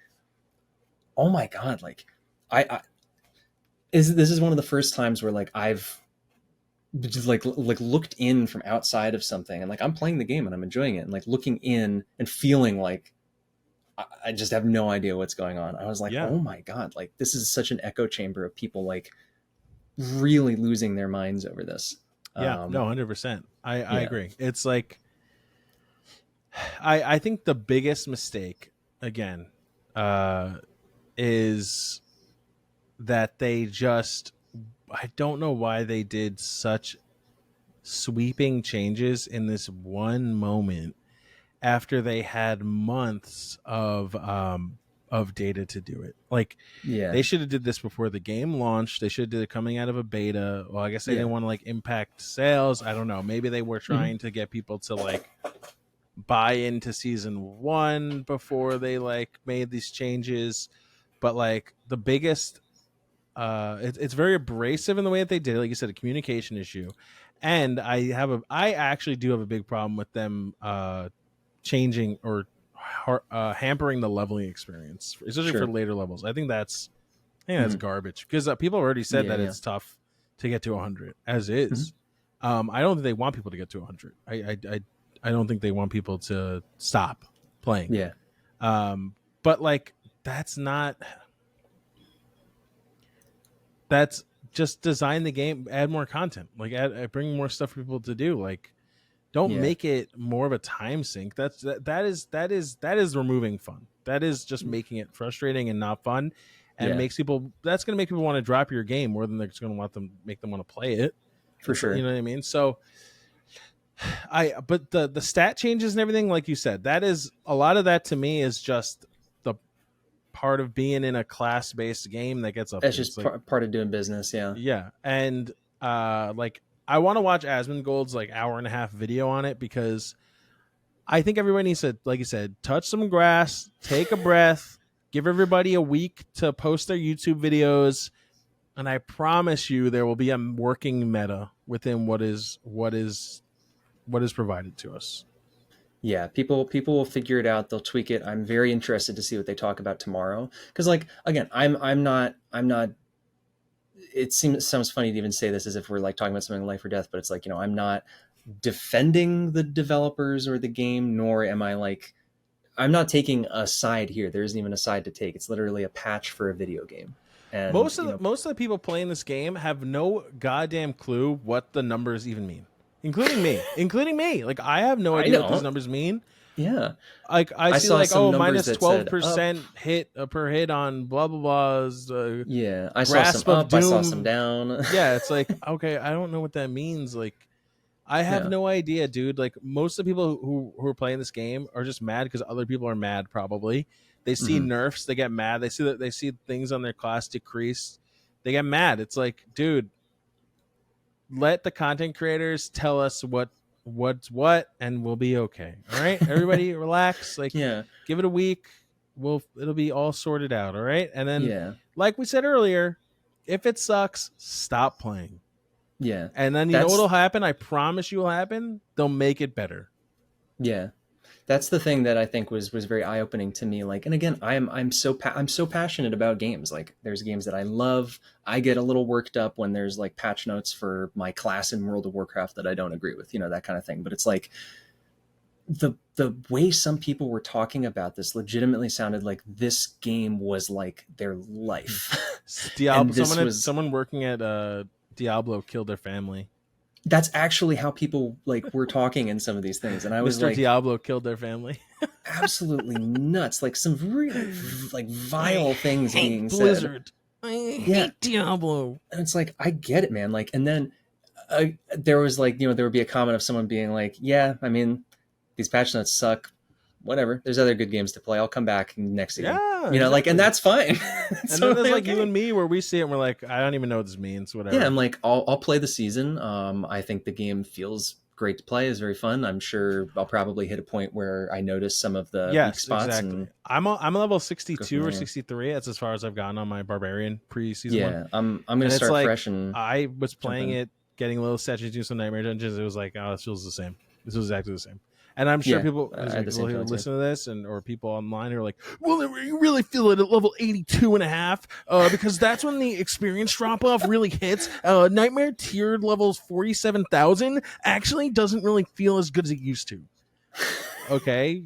oh my God, like this is one of the first times where like I've just like looked in from outside of something, and like I'm playing the game and I'm enjoying it, and like looking in and feeling like I just have no idea what's going on. I was like, oh my God, like this is such an echo chamber of people like really losing their minds over this. Yeah, no, 100%. I agree. It's like, I think the biggest mistake again is that they just, I don't know why they did such sweeping changes in this one moment after they had months of data to do it. Like, they should have did this before the game launched. They should have did it coming out of a beta. Well, I guess they didn't want to like impact sales. I don't know. Maybe they were trying to get people to like buy into season 1 before they like made these changes. But like the biggest, it's very abrasive in the way that they did it. Like you said, a communication issue. And I actually do have a big problem with them changing or hampering the leveling experience, especially for later levels. I think that's garbage, because people have already said that it's tough to get to 100 as is. I don't think they want people to get to 100. I don't think they want people to stop playing. But like that's just design the game, add more content, like bring more stuff for people to do. Like, don't make it more of a time sink. That is removing fun. That is just making it frustrating and not fun, and makes people. That's going to make people want to drop your game more than they're just going to make them want to play it. For sure, you know what I mean. So, but the stat changes and everything, like you said, that is a lot of that to me is just part of being in a class-based game that gets updates. That's just like, part of doing business. Yeah. yeah. And like I want to watch Asmongold's like hour-and-a-half video on it, because I think everybody needs to, like you said, touch some grass, take a breath, give everybody a week to post their YouTube videos, and I promise you there will be a working meta within what is provided to us. Yeah, people will figure it out. They'll tweak it. I'm very interested to see what they talk about tomorrow. Because, like, again, I'm not. It sounds funny to even say this as if we're like talking about something life or death, but it's like, I'm not defending the developers or the game, nor am I like, I'm not taking a side here. There isn't even a side to take. It's literally a patch for a video game. And most of the people playing this game have no goddamn clue what the numbers even mean. Including me. Like, I have no idea what those numbers mean. Yeah. Like, I see like, minus 12% hit per hit on blah, blah, blah's. Yeah. I saw some up, I saw some down. Yeah. It's like, okay, I don't know what that means. Like, I have no idea, dude. Like, most of the people who are playing this game are just mad because other people are mad, probably. They see nerfs, they get mad. They see things on their class decrease. They get mad. It's like, dude, let the content creators tell us what's what, and we'll be okay. All right, everybody, relax. Like, give it a week. It'll be all sorted out. All right, and then, like we said earlier, if it sucks, stop playing. Yeah, and then you know what'll happen? I promise you will happen. They'll make it better. Yeah. That's the thing that I think was very eye-opening to me. Like, and again, I'm so passionate about games. Like, there's games that I love. I get a little worked up when there's like patch notes for my class in World of Warcraft that I don't agree with, that kind of thing. But it's like the way some people were talking about this legitimately sounded like this game was like their life. Diablo. Someone working at Diablo killed their family. That's actually how people like were talking in some of these things, and I was like, Diablo killed their family. Absolutely nuts! Like some really like vile things being Blizzard. said. I hate Diablo. And it's like, I get it, man. Like, and then there was like, there would be a comment of someone being like, "Yeah, I mean, these patch notes suck. Whatever. There's other good games to play. I'll come back next season." Exactly. Like, and that's fine. And then there's like you and me where we see it and we're like, I don't even know what this means. Whatever. Yeah, I'm like, I'll play the season. I think the game feels great to play. It's very fun. I'm sure I'll probably hit a point where I notice some of the weak spots. Exactly. And I'm a level 62 or 63. That's as far as I've gotten on my Barbarian pre-season one. I'm gonna start like, fresh. And I was playing it, getting a little statues, doing some Nightmare Dungeons. It was like, oh, this feels the same. This was exactly the same. And I'm sure people who listen to this or people online who are like, well, you really feel it at level 82 and a half because that's when the experience drop off really hits. Nightmare tiered levels 47,000 actually doesn't really feel as good as it used to. Okay.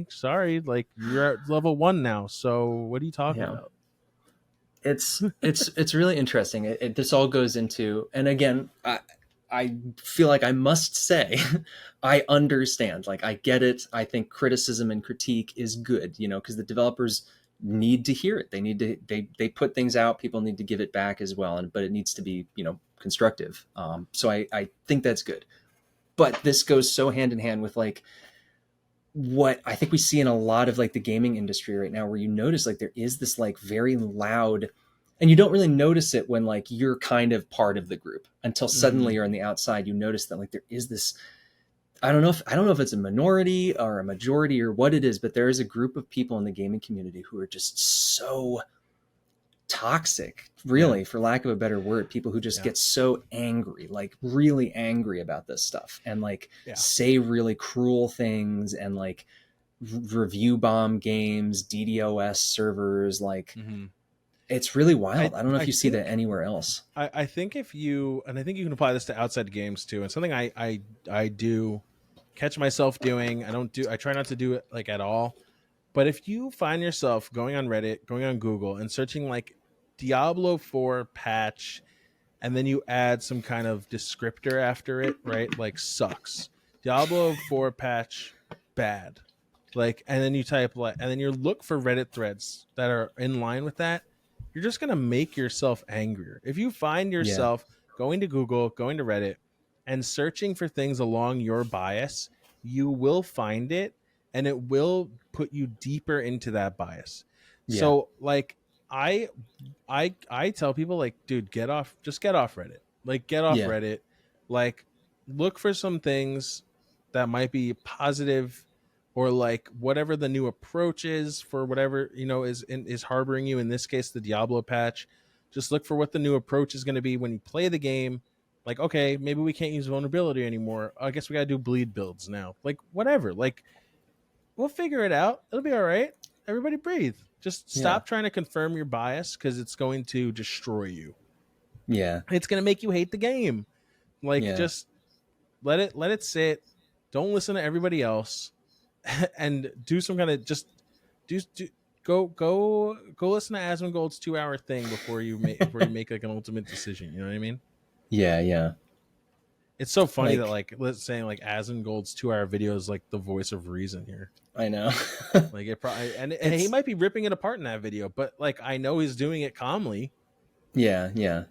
Sorry. Like, you're at level 1 now. So what are you talking about? It's really interesting. This all goes into, and again, I feel like I must say, I understand. Like, I get it. I think criticism and critique is good, because the developers need to hear it. They need to, they put things out. People need to give it back as well. But it needs to be, constructive. So I think that's good. But this goes so hand in hand with like what I think we see in a lot of like the gaming industry right now, where you notice like there is this like very loud, and you don't really notice it when like you're kind of part of the group until suddenly you're on the outside. You notice that like there is this, I don't know if it's a minority or a majority or what it is, but there is a group of people in the gaming community who are just so toxic, really, for lack of a better word. People who just get so angry, like really angry about this stuff, and like say really cruel things, and like review bomb games, DDoS servers, like it's really wild. I don't know if you see that anywhere else. I think if you, and I think you can apply this to outside games too, and something I do catch myself doing. I try not to do it like at all. But if you find yourself going on Reddit, going on Google, and searching like Diablo 4 patch, and then you add some kind of descriptor after it, right? Like sucks. Diablo 4 patch bad. Like, and then you type like, and then you look for Reddit threads that are in line with that. You're just gonna make yourself angrier. If you find yourself going to Google, going to Reddit, and searching for things along your bias, you will find it, and it will put you deeper into that bias. Yeah. So like I tell people like, dude, just get off Reddit. Like get off Yeah. Reddit. Like look for some things that might be positive or like whatever the new approach is for whatever, is harboring you. In this case, the Diablo patch. Just look for what the new approach is going to be when you play the game. Like, okay, maybe we can't use vulnerability anymore. I guess we got to do bleed builds now. Like whatever. Like we'll figure it out. It'll be all right. Everybody breathe. Just Yeah. stop trying to confirm your bias because it's going to destroy you. Yeah. It's going to make you hate the game. Like Yeah. just let it sit. Don't listen to everybody else, and do some kind of just do go listen to Asmongold's 2-hour thing before you make like an ultimate decision. You know what I mean? Yeah. Yeah. It's so funny that Like, like let's say like Asmongold's 2-hour video is like the voice of reason here. I know. Like it probably and he might be ripping it apart in that video, but like I know he's doing it calmly. Yeah. Yeah.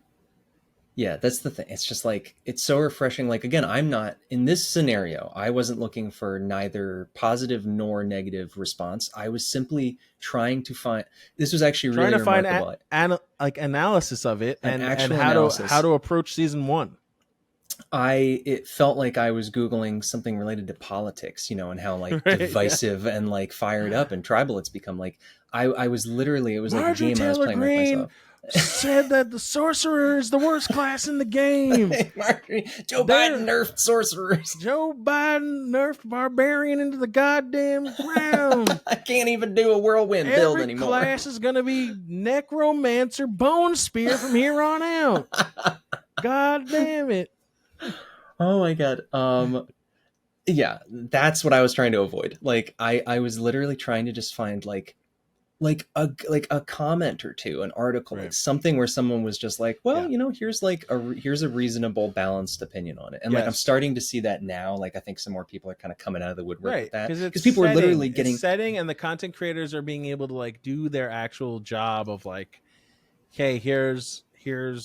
Yeah, that's the thing. It's just like, it's so refreshing. Like, again, I'm not in this scenario. I wasn't looking for neither positive nor negative response. I was simply trying to find, this was actually Trying really to find remarkable. like analysis of it An and actual how analysis. to approach season 1. It felt like I was Googling something related to politics, and how like Right, divisive and like fired up and tribal it's become. Like I was literally, it was like a Marjorie game I was Taylor playing with Greene myself. said that the sorcerer is the worst class in the game. Joe Biden nerfed sorcerers. Joe Biden nerfed barbarian into the goddamn ground. I can't even do a whirlwind build anymore. Every class is going to be necromancer, bone spear from here on out. God damn it. Oh my god. Yeah, that's what I was trying to avoid. Like I was literally trying to just find like a comment or two, an article, Right. like something where someone was just like, well, Yeah. here's like here's a reasonable, balanced opinion on it. And like I'm starting to see that now. Like I think some more people are kind of coming out of the woodwork with that, because people are literally getting setting, and the content creators are being able to like do their actual job of like, okay, here's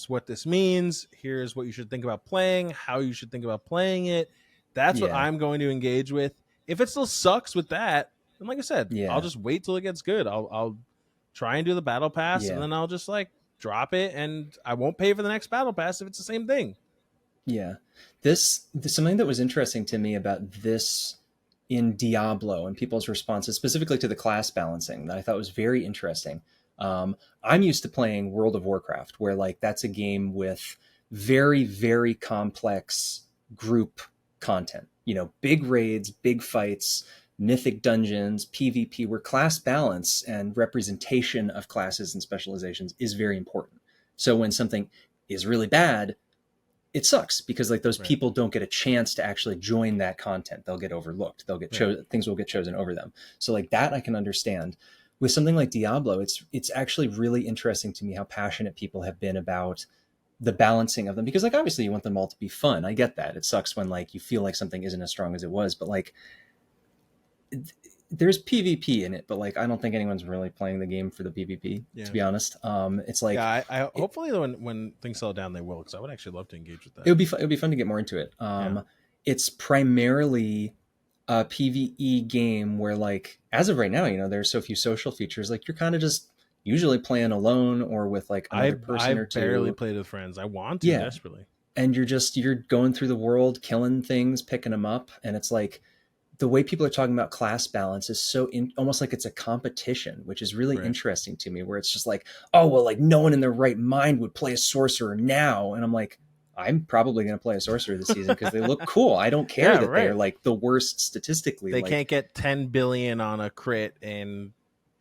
what this means. Here's what you should think about playing, how you should think about playing it. That's what I'm going to engage with. If it still sucks with that, and like I said, I'll just wait till it gets good. I'll try and do the battle pass, and then I'll just like drop it, and I won't pay for the next battle pass if it's the same thing. Yeah, this something that was interesting to me about this in Diablo and people's responses, specifically to the class balancing, that I thought was very interesting. I'm used to playing World of Warcraft, where like that's a game with very, very complex group content. Big raids, big fights, mythic dungeons, PvP, where class balance and representation of classes and specializations is very important. So when something is really bad, it sucks because like those people don't get a chance to actually join that content. They'll get overlooked. They'll get chosen. Things will get chosen over them. So like that I can understand. With something like Diablo, it's actually really interesting to me how passionate people have been about the balancing of them, because like obviously you want them all to be fun. I get that. It sucks when like you feel like something isn't as strong as it was, but like there's PvP in it, but like I don't think anyone's really playing the game for the PvP, to be honest. It's like I hopefully when things settle down they will, because I would actually love to engage with that. It would be fun to get more into it. It's primarily a PvE game where like as of right now, there's so few social features. Like you're kind of just usually playing alone or with like another person or two. I barely played with friends. I want to desperately. And you're going through the world, killing things, picking them up, and it's like the way people are talking about class balance is so almost like it's a competition, which is really interesting to me, where it's just like, oh, well, like no one in their right mind would play a sorcerer now. And I'm like, I'm probably going to play a sorcerer this season because they look cool. I don't care that they're like the worst statistically. They can't get 10 billion on a crit and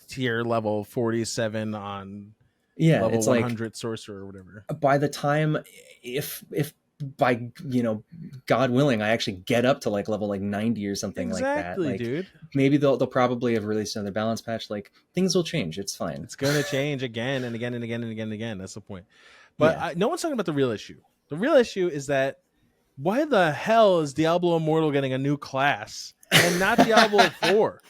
tier level 47 on level it's 100 like, sorcerer or whatever. By the time, if by God willing, I actually get up to like level like 90 or something like that. Like, dude. Maybe they'll probably have released another balance patch. Like things will change. It's fine. It's gonna change again and again and again and again and again. That's the point. But no one's talking about the real issue. The real issue is that why the hell is Diablo Immortal getting a new class and not Diablo 4?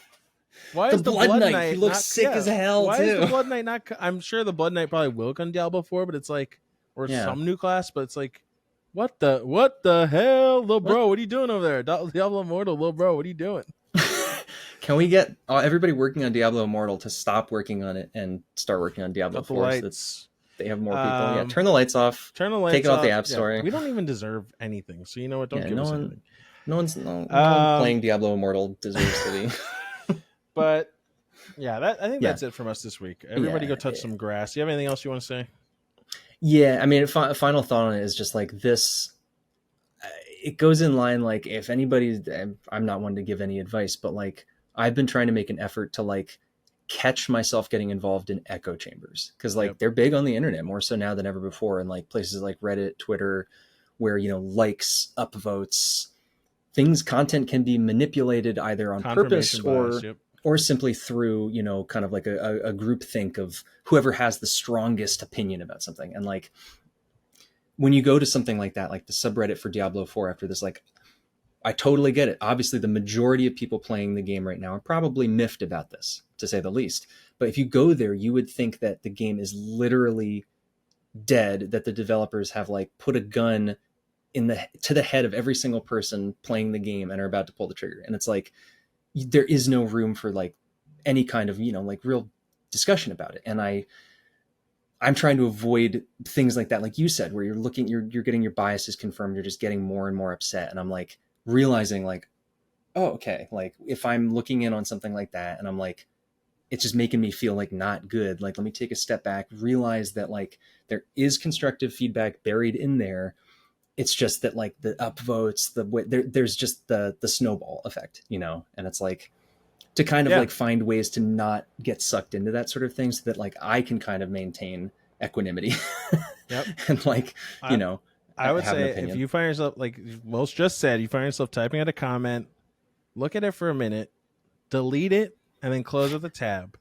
Why is the Blood Knight? He looks sick as hell. Why too. is the Blood Knight not? I'm sure the Blood Knight probably will come Diablo 4, but it's like, or some new class, but it's like, what the hell, little bro? What are you doing over there? Diablo Immortal, little bro, what are you doing? Can we get everybody working on Diablo Immortal to stop working on it and start working on Diablo Cut the 4? lights. So that they have more people. Yeah, turn the lights off. Turn the lights Take it off the off. App Store. Yeah, we don't even deserve anything. So you know what? Don't give us anything. No one's playing Diablo Immortal deserves to be. But yeah, I think that's it from us this week. Everybody go touch some grass. You have anything else you want to say? Yeah, I mean, final thought on it is just like this. It goes in line, like, if anybody, I'm not one to give any advice, but like I've been trying to make an effort to like catch myself getting involved in echo chambers, because like they're big on the internet, more so now than ever before, and like places like Reddit, Twitter, where likes, upvotes, content can be manipulated either on purpose or simply through kind of like a group think of whoever has the strongest opinion about something. And like when you go to something like that, like the subreddit for Diablo 4 after this, like I totally get it. Obviously, the majority of people playing the game right now are probably miffed about this, to say the least. But if you go there, you would think that the game is literally dead, that the developers have like put a gun to the head of every single person playing the game and are about to pull the trigger. And it's like, there is no room for like any kind of, like real discussion about it. And I'm trying to avoid things like that. Like you said, where you're getting your biases confirmed. You're just getting more and more upset. And I'm like realizing like, oh, okay. Like if I'm looking in on something like that and I'm like, it's just making me feel like not good. Like, let me take a step back, realize that like there is constructive feedback buried in there. It's just that like the upvotes, there's just the snowball effect, and it's like to kind of like find ways to not get sucked into that sort of thing, so that like I can kind of maintain equanimity. And like, I would say if you find yourself, like Welsh just said, you find yourself typing out a comment, look at it for a minute, delete it, and then close out the tab.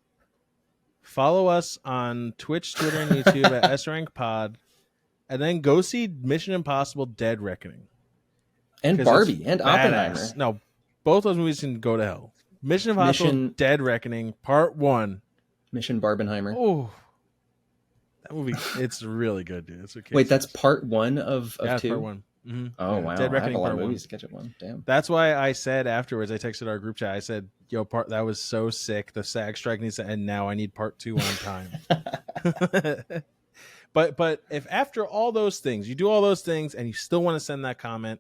Follow us on Twitch, Twitter, and YouTube at SRankPod. And then go see Mission Impossible Dead Reckoning. And Barbie and Oppenheimer. No, both those movies can go to hell. Mission Impossible Dead Reckoning, Part 1. Mission Barbenheimer. Oh, that movie, it's really good, dude. It's okay. Wait, that's Part 1 of 2? Part 1. Mm-hmm. Oh, wow. Dead Reckoning, I have a lot Part of 1. movies to catch at one. Damn. That's why I said afterwards, I texted our group chat, I said, yo, that was so sick. The SAG strike needs to end now. I need Part 2 on time. But if after all those things, you do all those things and you still want to send that comment,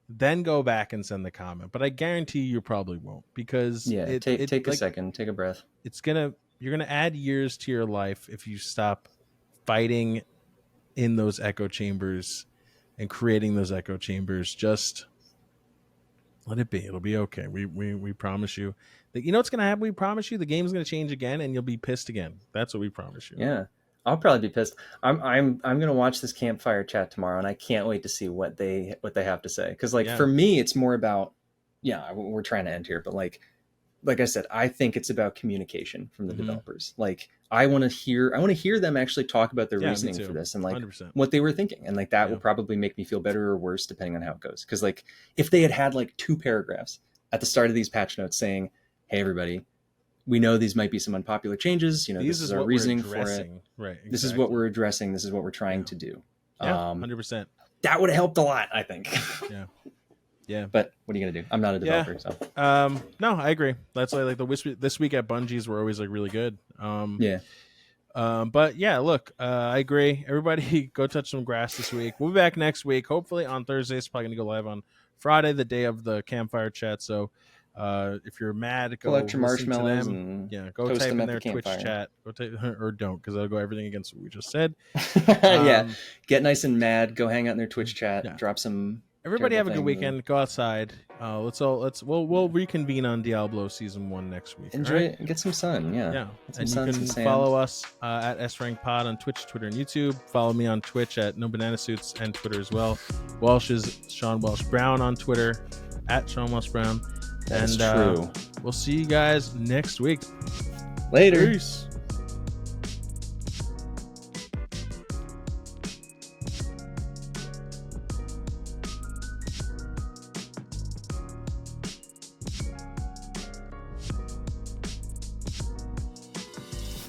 then go back and send the comment. But I guarantee you probably won't, because take a second, take a breath. You're gonna add years to your life if you stop fighting in those echo chambers and creating those echo chambers. Just let it be. It'll be okay. We promise you. What's gonna happen? We promise you the game's gonna change again, and you'll be pissed again. That's what we promise you. Yeah. I'll probably be pissed. I'm gonna watch this campfire chat tomorrow, and I can't wait to see what they have to say. Because for me, it's more about we're trying to end here, but like I said, I think it's about communication from the developers. Like I want to hear them actually talk about their reasoning for this and like 100%. what they were thinking, and like that will probably make me feel better or worse depending on how it goes. Because like if they had like 2 paragraphs at the start of these patch notes saying, "Hey everybody, we know these might be some unpopular changes. This is our reasoning for it. Right. Exactly. This is what we're addressing. This is what we're trying to do." 100%. That would have helped a lot, I think. Yeah. But what are you gonna do? I'm not a developer, so. No, I agree. That's like this week at Bungie's were always like really good. But yeah, look, I agree. Everybody, go touch some grass this week. We'll be back next week, hopefully on Thursday. It's probably gonna go live on Friday, the day of the campfire chat. So. If you're mad, go collect your marshmallows and go type in their Twitch chat. Or don't, because that'll go everything against what we just said. Get nice and mad. Go hang out in their Twitch chat. Drop some. Everybody have a good weekend. Go outside. We'll reconvene on Diablo Season 1 next week. Enjoy it. Get some sun. Yeah. And you can follow us at SRankPod on Twitch, Twitter, and YouTube. Follow me on Twitch at NoBananaSuits and Twitter as well. Welsh is SeanWelshBrown on Twitter at SeanWelshBrown. That's true. We'll see you guys next week. Later. Peace.